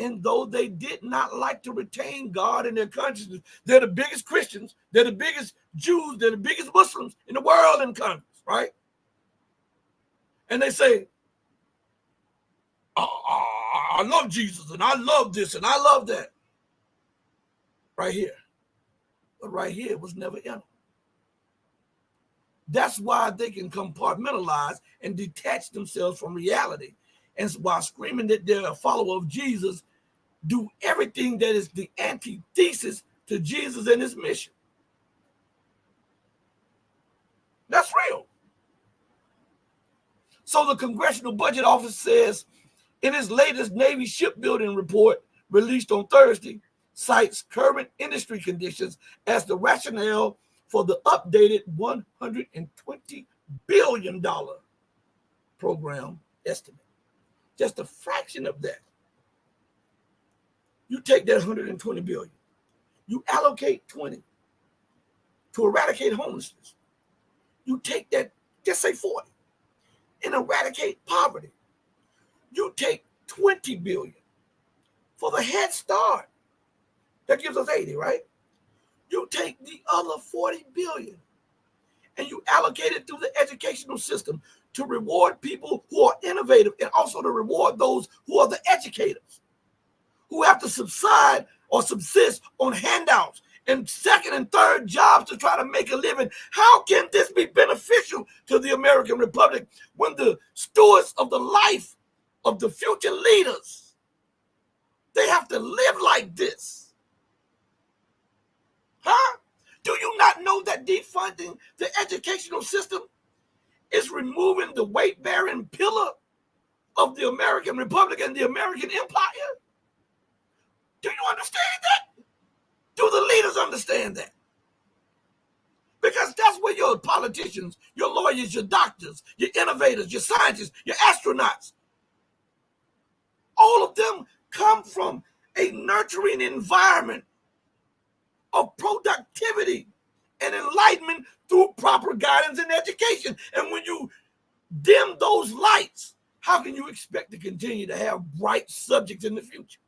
And though they did not like to retain God in their consciousness, they're the biggest Christians, they're the biggest Jews, they're the biggest Muslims in the world in Congress, right? And they say, I love Jesus, and I love this, and I love that. Right here. But right here was never in them. That's why they can compartmentalize and detach themselves from reality. And while screaming that they're a follower of Jesus, do everything that is the antithesis to Jesus and his mission. That's real. So the Congressional Budget Office says in its latest Navy shipbuilding report released on Thursday, cites current industry conditions as the rationale for the updated $120 billion program estimate. Just a fraction of that. You take that 120 billion, you allocate 20 to eradicate homelessness. You take that, just say 40, and eradicate poverty. You take 20 billion for the Head Start. That gives us 80, right? You take the other 40 billion and you allocate it through the educational system to reward people who are innovative and also to reward those who are the educators, who have to subside or subsist on handouts and second and third jobs to try to make a living. How can this be beneficial to the American Republic when the stewards of the life of the future leaders, they have to live like this? Huh? Do you not know that defunding the educational system is removing the weight-bearing pillar of the American Republic and the American Empire? Do you understand that? Do the leaders understand that? Because that's where your politicians, your lawyers, your doctors, your innovators, your scientists, your astronauts, all of them come from a nurturing environment of productivity and enlightenment through proper guidance and education. And when you dim those lights, how can you expect to continue to have bright subjects in the future?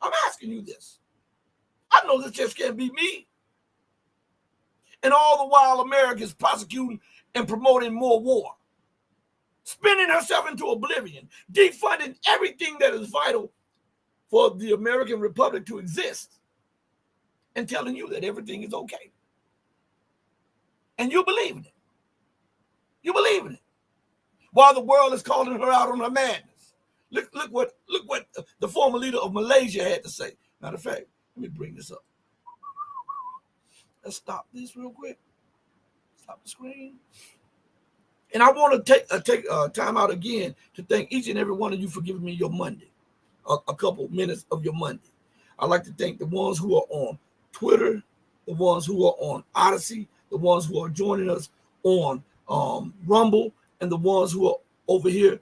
I'm asking you this. I know this just can't be me. And all the while, America is prosecuting and promoting more war, spinning herself into oblivion, defunding everything that is vital for the American Republic to exist, and telling you that everything is okay. And you believe in it. You believe in it. While the world is calling her out on her madness. Look what the former leader of Malaysia had to say. Matter of fact, let me bring this up. Let's stop this real quick. Stop the screen. And I want to take time out again to thank each and every one of you for giving me your Monday, a couple minutes of your Monday. I'd like to thank the ones who are on Twitter, the ones who are on Odyssey, the ones who are joining us on Rumble, and the ones who are over here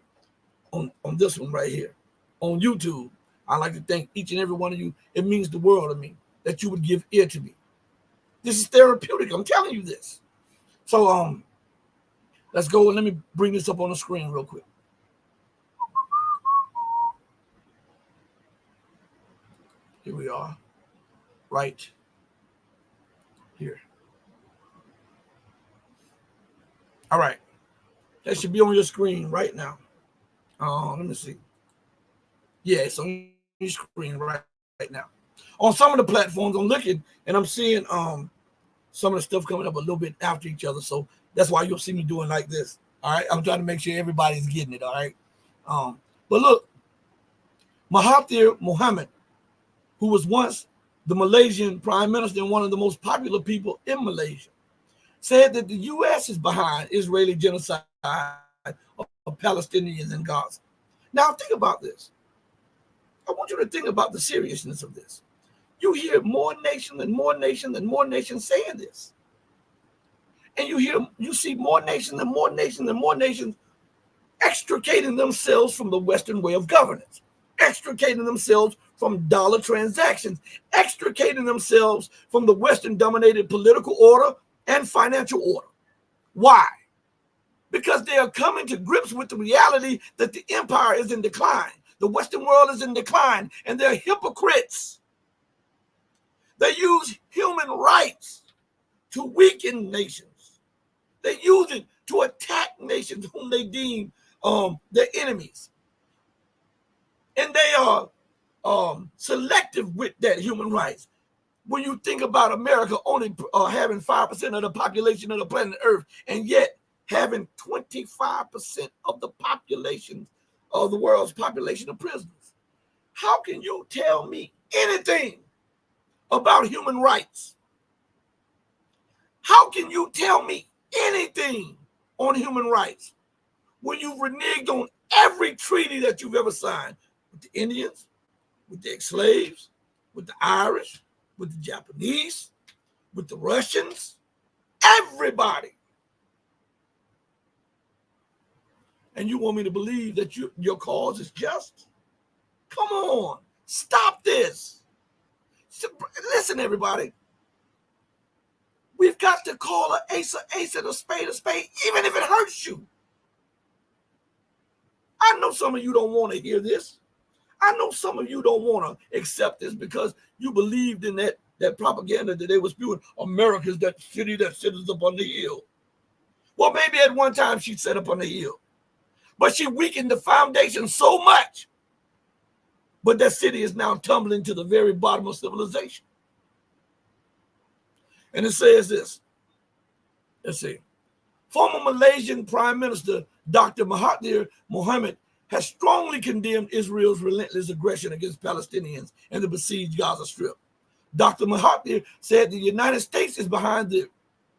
on this one right here, on YouTube. I'd like to thank each and every one of you. It means the world to me that you would give ear to me. This is therapeutic. I'm telling you this. So let's go and let me bring this up on the screen real quick. Here we are, right here. All right. That should be on your screen right now. Let me see. Yeah, it's on your screen right now. On some of the platforms, I'm looking and I'm seeing some of the stuff coming up a little bit after each other. So that's why you'll see me doing like this. All right. I'm trying to make sure everybody's getting it. All right. But look, Mahathir Mohamad, who was once the Malaysian prime minister and one of the most popular people in Malaysia, said that the U.S. is behind Israeli genocide of Palestinians in Gaza. Now think about this. I want you to think about the seriousness of this. You hear more nations and more nations and more nations saying this. And you see more nations and more nations and more nations extricating themselves from the Western way of governance, extricating themselves from dollar transactions, extricating themselves from the Western-dominated political order and financial order. Why? Because they are coming to grips with the reality that the empire is in decline. The Western world is in decline, and they're hypocrites. They use human rights to weaken nations. They use it to attack nations whom they deem their enemies. And they are selective with that human rights. When you think about America only having 5% of the population of the planet Earth, and yet having 25% of the population of the world's population of prisoners. How can you tell me anything about human rights? How can you tell me anything on human rights when you've reneged on every treaty that you've ever signed with the Indians, with the ex-slaves, with the Irish, with the Japanese, with the Russians, everybody? And you want me to believe that your cause is just? Come on, stop this. Listen, everybody. We've got to call an ace and a spade, even if it hurts you. I know some of you don't want to hear this. I know some of you don't want to accept this because you believed in that propaganda that they were spewing. America's that city that sits up on the hill. Well, maybe at one time she sat up on the hill, but she weakened the foundation so much. But that city is now tumbling to the very bottom of civilization. And it says this. Let's see. Former Malaysian Prime Minister Dr. Mahathir Mohamad has strongly condemned Israel's relentless aggression against Palestinians in the besieged Gaza Strip. Dr. Mahathir said the United States is behind the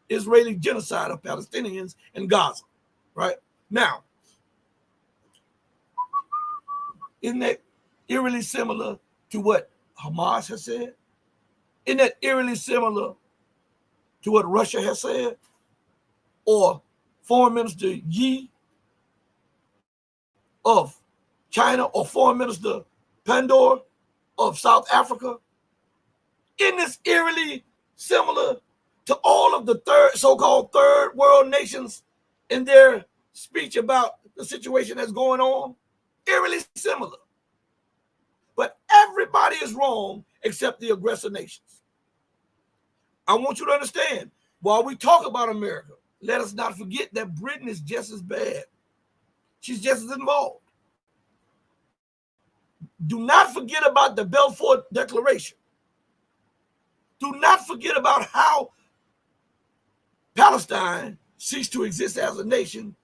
Israeli genocide of Palestinians in Gaza. Right? Now, isn't that eerily similar to what Hamas has said? Isn't that eerily similar to what Russia has said? Or Foreign Minister Yi of China, or Foreign Minister Pandor of South Africa? Isn't this eerily similar to all of the so-called third world nations in their speech about the situation that's going on? Eerily similar. But everybody is wrong except the aggressor nations. I want you to understand, while we talk about America, let us not forget that Britain is just as bad. She's just as involved. Do not forget about the Balfour Declaration. Do not forget about how Palestine ceased to exist as a nation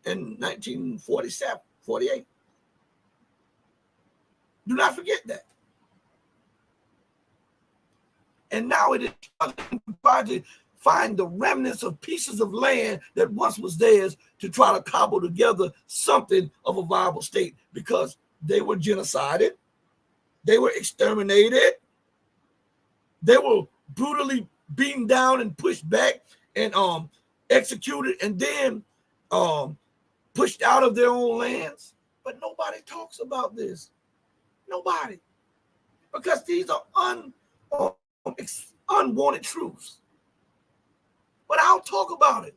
in 1947, 48. Do not forget that. And now it is trying to find the remnants of pieces of land that once was theirs to try to cobble together something of a viable state, because they were genocided, they were exterminated, they were brutally beaten down and pushed back and executed, and then pushed out of their own lands. But nobody talks about this. Nobody. Because these are unwanted truths. But I'll talk about it.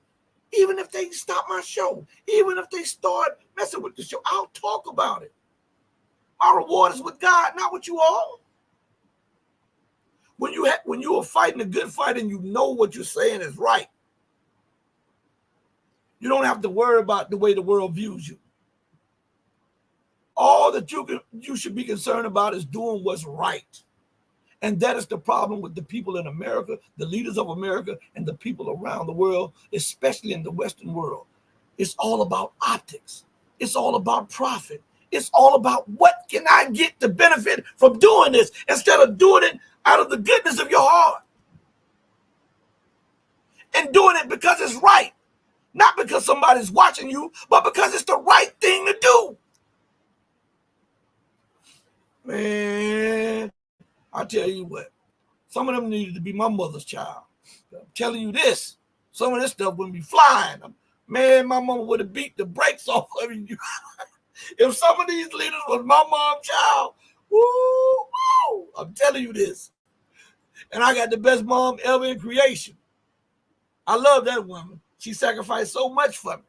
Even if they stop my show, even if they start messing with the show, I'll talk about it. My reward is with God, not with you all. When you are fighting a good fight and you know what you're saying is right, you don't have to worry about the way the world views you. All that you should be concerned about is doing what's right. And that is the problem with the people in America, the leaders of America, and the people around the world, especially in the Western world. It's all about optics. It's all about profit. It's all about what can I get to benefit from doing this, instead of doing it out of the goodness of your heart. And doing it because it's right. Not because somebody's watching you, but because it's the right thing to do. Man, I tell you what, some of them needed to be my mother's child. I'm telling you this, some of this stuff wouldn't be flying. Man, my mama would have beat the brakes off of you. If some of these leaders was my mom's child, woo, I'm telling you this. And I got the best mom ever in creation. I love that woman. She sacrificed so much for me.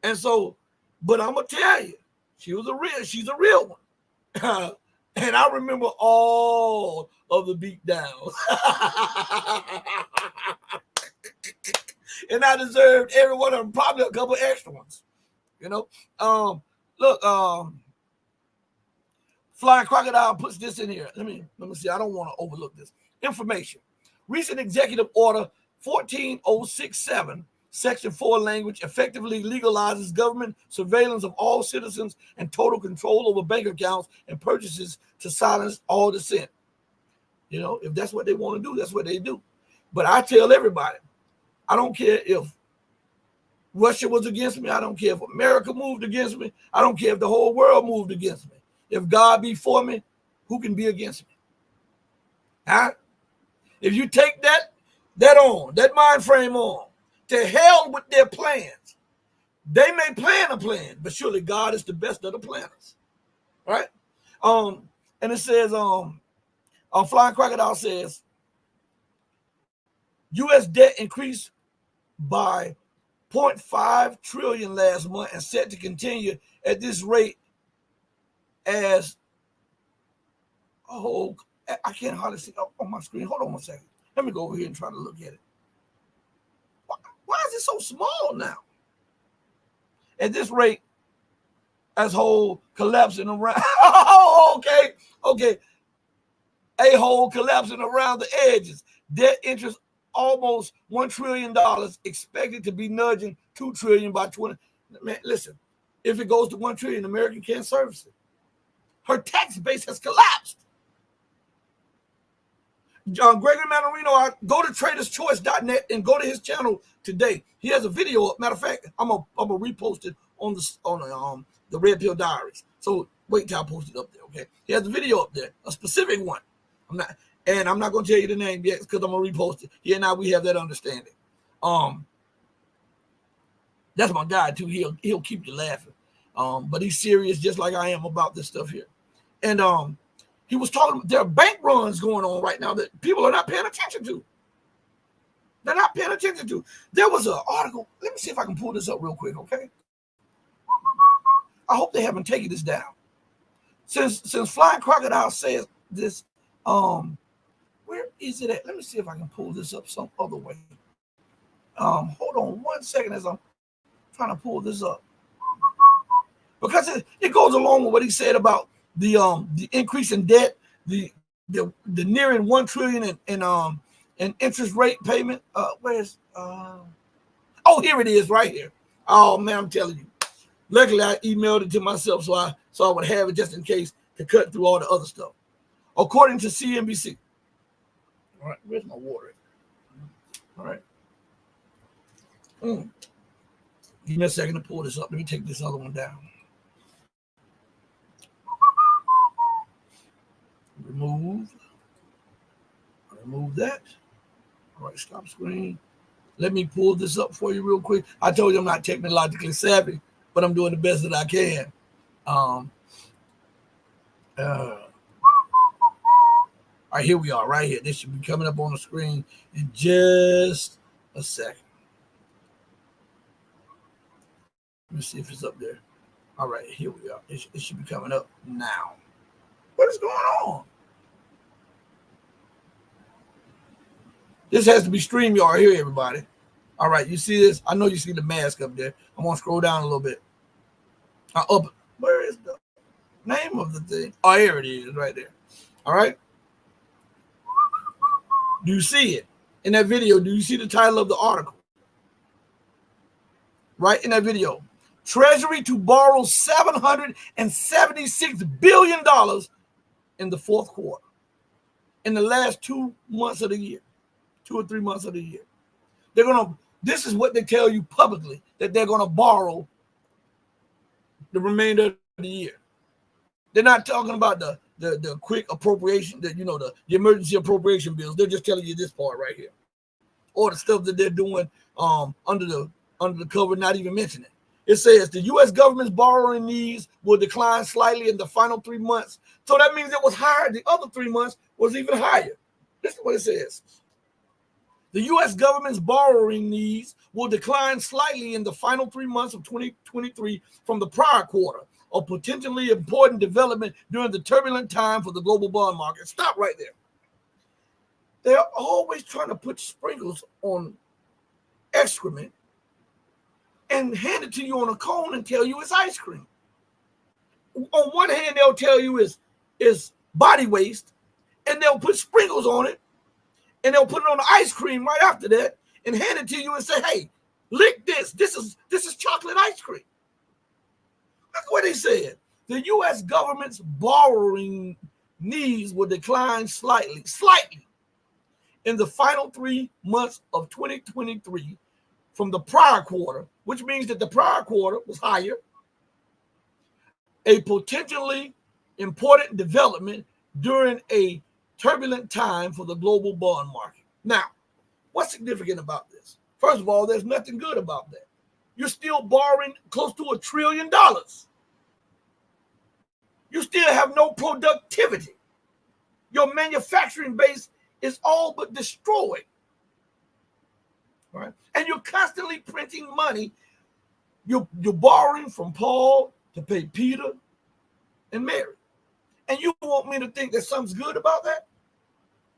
And so, but I'm going to tell you, she's a real one. And I remember all of the beat downs. And I deserved every one of them, probably a couple extra ones. You know, look, Flying Crocodile puts this in here. Let me see. I don't want to overlook this information. Recent executive order 14067, Section 4 language, effectively legalizes government surveillance of all citizens and total control over bank accounts and purchases to silence all dissent. You know, if that's what they want to do, that's what they do. But I tell everybody, I don't care if Russia was against me. I don't care if America moved against me. I don't care if the whole world moved against me. If God be for me, who can be against me? Huh? If you take that mind frame on, to hell with their plans. They may plan a plan, but surely God is the best of the planners. Right? And it says, Flying Crocodile says, U.S. debt increased by 0.5 trillion last month and set to continue at this rate as I can't hardly see on my screen. Hold on one second. Let me go over here and try to look at it. Why is it so small now? At this rate, as whole collapsing around. Okay. A hole collapsing around the edges. Debt interest almost $1 trillion, expected to be nudging $2 trillion by 20. Man, listen, if it goes to $1 trillion, America can't service it. Her tax base has collapsed. Gregory Manarino, go to traderschoice.net and go to his channel today. He has a video. Matter of fact, I'm gonna repost it on the Red Pill Diaries. So Wait till I post it up there, okay? He has a video up there, a specific one. I'm not going to tell you the name yet because I'm going to repost it. Here now we have that understanding. That's my guy too. He'll keep you laughing. But he's serious just like I am about this stuff here. And he was talking, there are bank runs going on right now that people are not paying attention to. They're not paying attention to. There was an article. Let me see if I can pull this up real quick, okay? I hope they haven't taken this down. Since Flying Crocodile says this, where is it at? Let me see if I can pull this up some other way. Hold on 1 second as I'm trying to pull this up. Because it goes along with what he said about the increase in debt, the nearing $1 trillion in interest rate payment. Where's oh, here it is right here. Oh man, I'm telling you. Luckily, I emailed it to myself so I would have it just in case to cut through all the other stuff. According to CNBC. All right, where's my water? All right. Give me a second to pull this up. Let me take this other one down. Remove that. All right, stop screen. Let me pull this up for you real quick. I told you I'm not technologically savvy, but I'm doing the best that I can. All right, here we are, right here. This should be coming up on the screen in just a second. Let me see if it's up there. All right, here we are. It should be coming up now. What is going on? This has to be StreamYard here, everybody. All right, you see this? I know you see the mask up there. I'm going to scroll down a little bit. Where is the name of the thing? Oh, here it is, right there. All right. Do you see it? In that video, do you see the title of the article? Right in that video. Treasury to borrow $776 billion in the fourth quarter. In the last 2 months of the year. 2 or 3 months of the year. This is what they tell you publicly, that they're going to borrow the remainder of the year. They're not talking about the quick appropriation, the emergency appropriation bills. They're just telling you this part right here. Or the stuff that they're doing under the cover, not even mentioning it. It says the U.S. government's borrowing needs will decline slightly in the final 3 months. So that means it was higher. The other 3 months was even higher. This is what it says. The U.S. government's borrowing needs will decline slightly in the final 3 months of 2023 from the prior quarter, a potentially important development during the turbulent time for the global bond market. Stop right there. They're always trying to put sprinkles on excrement and hand it to you on a cone and tell you it's ice cream. On one hand, they'll tell you it's body waste, and they'll put sprinkles on it, and they'll put it on the ice cream right after that and hand it to you and say, hey, lick this. This is chocolate ice cream. Look what they said. The U.S. government's borrowing needs will decline slightly in the final 3 months of 2023 from the prior quarter, which means that the prior quarter was higher, a potentially important development during a turbulent time for the global bond market. Now, what's significant about this? First of all, there's nothing good about that. You're still borrowing close to $1 trillion. You still have no productivity. Your manufacturing base is all but destroyed. Right? And you're constantly printing money. You're borrowing from Paul to pay Peter and Mary. And you want me to think that something's good about that?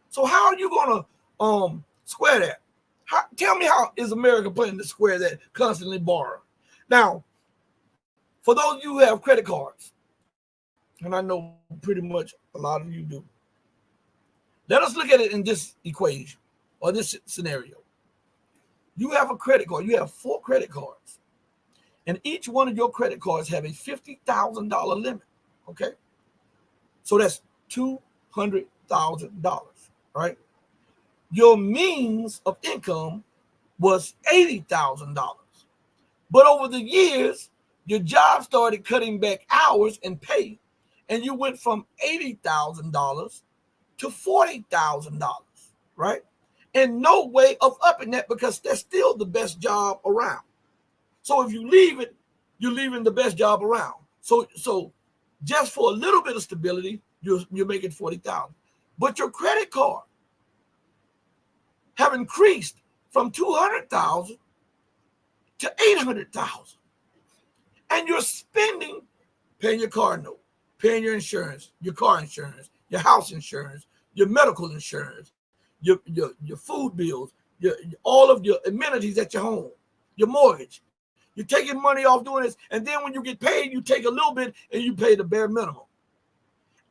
So how are you going to square that? Tell me, how is America planning to square that constantly borrowing? Now, for those of you who have credit cards, and I know pretty much a lot of you do, let us look at it in this equation or this scenario. You have a credit card. You have 4 credit cards. And each one of your credit cards have a $50,000 limit, okay? So that's $200,000, right? Your means of income was $80,000. But over the years, your job started cutting back hours and pay, and you went from $80,000 to $40,000, right? And no way of upping that because that's still the best job around. So if you leave it, you're leaving the best job around. So just for a little bit of stability, you're making $40,000. But your credit card have increased from $200,000 to $800,000, and you're spending, paying your car note, paying your insurance, your car insurance, your house insurance, your medical insurance, your food bills, all of your amenities at your home, your mortgage. You're taking money off doing this, and then when you get paid, you take a little bit and you pay the bare minimum.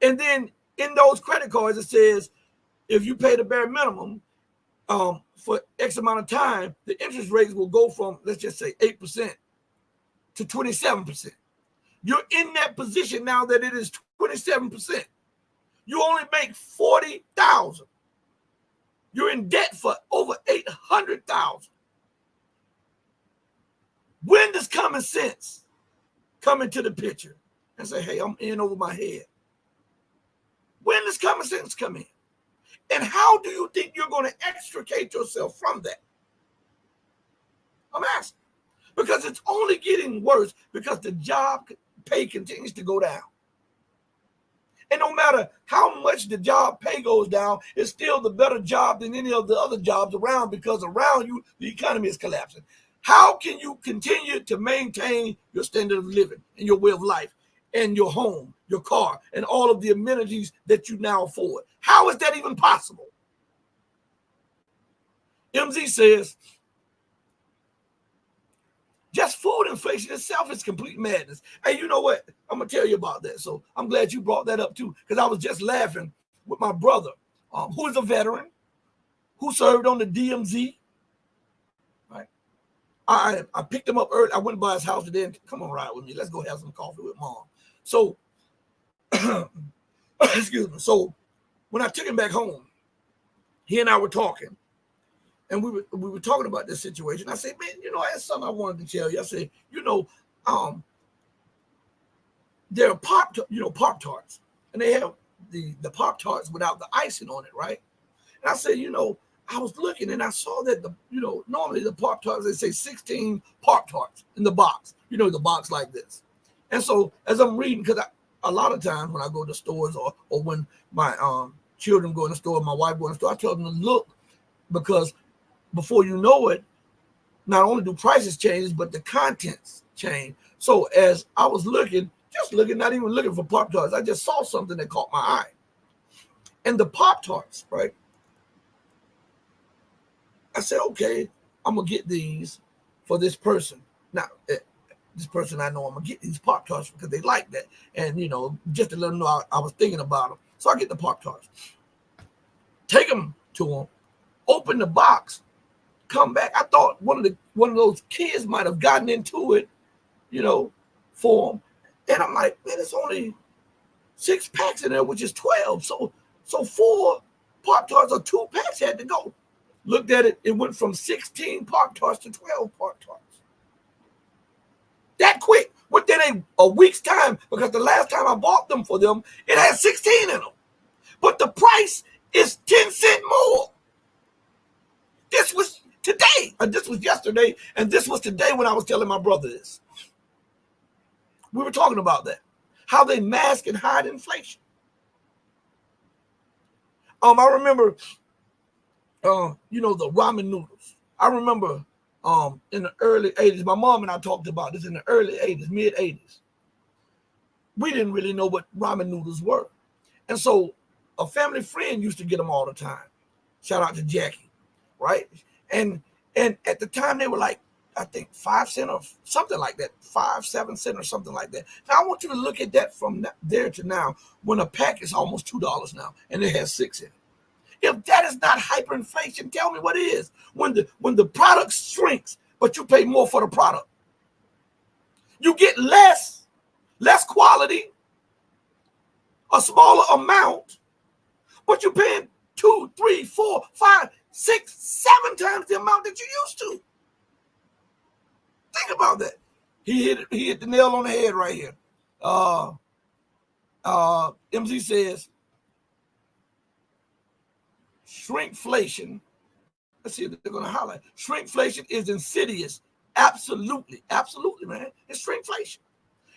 And then in those credit cards, it says if you pay the bare minimum for X amount of time, the interest rates will go from, let's just say 8% to 27%. You're in that position now that it is 27%. You only make $40,000. You're in debt for over $800,000. When does common sense come into the picture and say, hey, I'm in over my head? When does common sense come in? And how do you think you're going to extricate yourself from that? I'm asking. Because it's only getting worse because the job pay continues to go down. And no matter how much the job pay goes down, it's still the better job than any of the other jobs around because around you, the economy is collapsing. How can you continue to maintain your standard of living and your way of life and your home, your car, and all of the amenities that you now afford? How is that even possible? MZ says, just food inflation itself is complete madness. Hey, you know what? I'm going to tell you about that. So I'm glad you brought that up too, because I was just laughing with my brother, who is a veteran, who served on the DMZ. Right? I picked him up early. I went by his house today and come on, ride with me. Let's go have some coffee with mom. So, excuse me. So when I took him back home, he and I were talking. And we were talking about this situation. I said, man, you know, I had something I wanted to tell you. I said, you know, there are Pop-Tarts, and they have the Pop-Tarts without the icing on it, right? And I said, you know, I was looking and I saw that normally the Pop-Tarts, they say 16 Pop-Tarts in the box, the box like this. And so as I'm reading, because a lot of times when I go to stores or when my children go in the store, my wife go in the store, I tell them to look, because before you know it, not only do prices change, but the contents change. So as I was looking, not even looking for Pop-Tarts, I just saw something that caught my eye. And the Pop-Tarts, right? I said, okay, I'm going to get these for this person. Now, this person I know, I'm going to get these Pop-Tarts because they like that. And, just to let them know I was thinking about them. So I get the Pop-Tarts. Take them to them, open the box, come back. I thought one of those kids might have gotten into it, for them. And I'm like, man, it's only 6 packs in there, which is 12. So 4 Pop-Tarts or 2 packs had to go. Looked at it, it went from 16 Pop-Tarts to 12 Pop-Tarts. That quick, within a week's time, because the last time I bought them for them, it had 16 in them. But the price is 10 cents more. This was today, and this was yesterday, and this was today when I was telling my brother this. We were talking about that, how they mask and hide inflation. I remember, the ramen noodles. I remember in the early 80s, my mom and I talked about this in the early 80s, mid 80s. We didn't really know what ramen noodles were. And so a family friend used to get them all the time. Shout out to Jackie, right? And at the time they were like, I think 5 cents or something like that, 5-7 cents or something like that. Now I want you to look at that from there to now, when a pack is almost $2 now and it has 6 in it. If that is not hyperinflation, tell me what is. When the product shrinks, but you pay more for the product, you get less quality, a smaller amount, but you're paying 2, 3, 4, 5, 6, 7 times the amount that you used to. Think about that. He hit the nail on the head right here. MZ says shrinkflation. Let's see if they're going to highlight. Shrinkflation is insidious. Absolutely, absolutely, man. It's shrinkflation.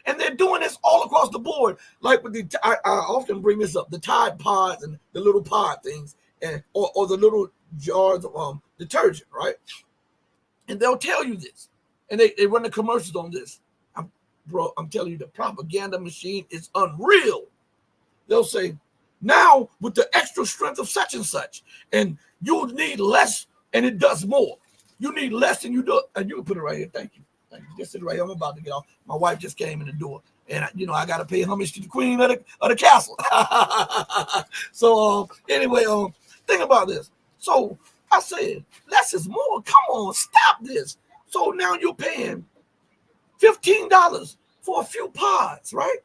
And they're doing this all across the board. Like with I often bring this up, the Tide Pods and the little pod things, and or the little jars of detergent, right? And they'll tell you this. And they run the commercials on this. I'm telling you, the propaganda machine is unreal. They'll say, now with the extra strength of such and such, and you need less and it does more. You need less and you do, and you can put it right here. Thank you. Thank you. Just sit right here. I'm about to get off. My wife just came in the door, and I got to pay homage to the queen of the castle. So anyway, think about this. So I said, less is more. Come on, stop this. So now you're paying $15 for a few pods, right?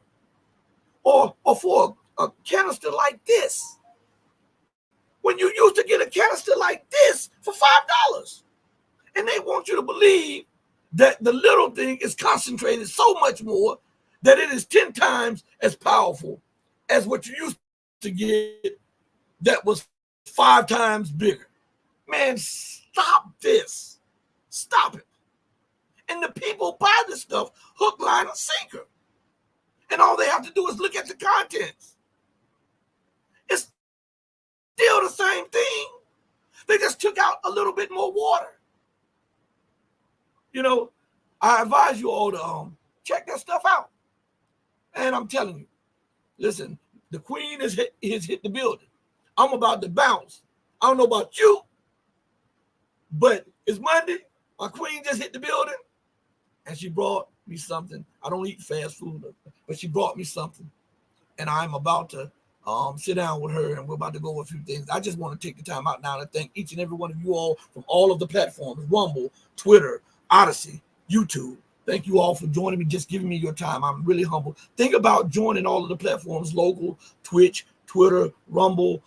Or for a canister like this. When you used to get a canister like this for $5. And they want you to believe that the little thing is concentrated so much more that it is 10 times as powerful as what you used to get that was 5 times bigger. Man, stop this. Stop it. And the people buy this stuff hook, line, and sinker. And all they have to do is look at the contents. It's still the same thing. They just took out a little bit more water. I advise you all to check that stuff out. And I'm telling you, listen, the queen has hit the building. I'm about to bounce. I don't know about you, but it's Monday. My queen just hit the building, and she brought me something. I don't eat fast food, but she brought me something, and I'm about to sit down with her, and we're about to go over a few things. I just want to take the time out now to thank each and every one of you all from all of the platforms, Rumble, Twitter, Odyssey, YouTube. Thank you all for joining me, just giving me your time. I'm really humble. Think about joining all of the platforms, local, Twitch, Twitter, Rumble.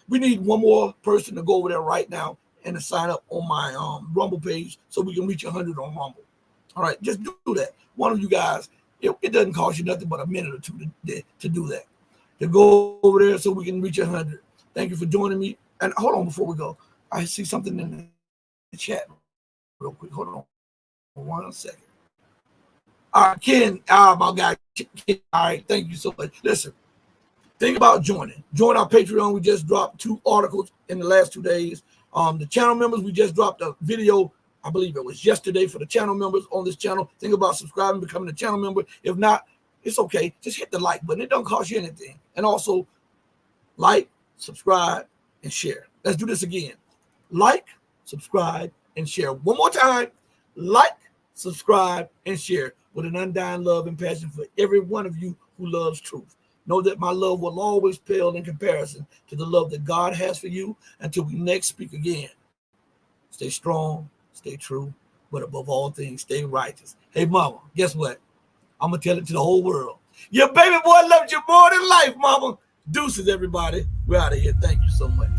We need one more person to go over there right now and to sign up on my Rumble page so we can reach 100 on Rumble. All right, just do that. One of you guys, it doesn't cost you nothing but a minute or two to do that. To go over there so we can reach 100. Thank you for joining me. And hold on before we go. I see something in the chat real quick. Hold on 1 second. All right, Ken, my guy. Ken, all right, thank you so much. Listen, think about joining. Join our Patreon. We just dropped 2 articles in the last 2 days. The channel members, we just dropped a video. I believe it was yesterday for the channel members on this channel. Think about subscribing, becoming a channel member. If not, it's okay. Just hit the like button. It don't cost you anything. And also, like, subscribe, and share. Let's do this again. Like, subscribe, and share. One more time. Like, subscribe, and share with an undying love and passion for every one of you who loves truth. Know that my love will always pale in comparison to the love that God has for you. Until we next speak again, stay strong, stay true, but above all things, stay righteous. Hey, mama, guess what? I'm going to tell it to the whole world. Your baby boy loves you more than life, mama. Deuces, everybody. We're out of here. Thank you so much.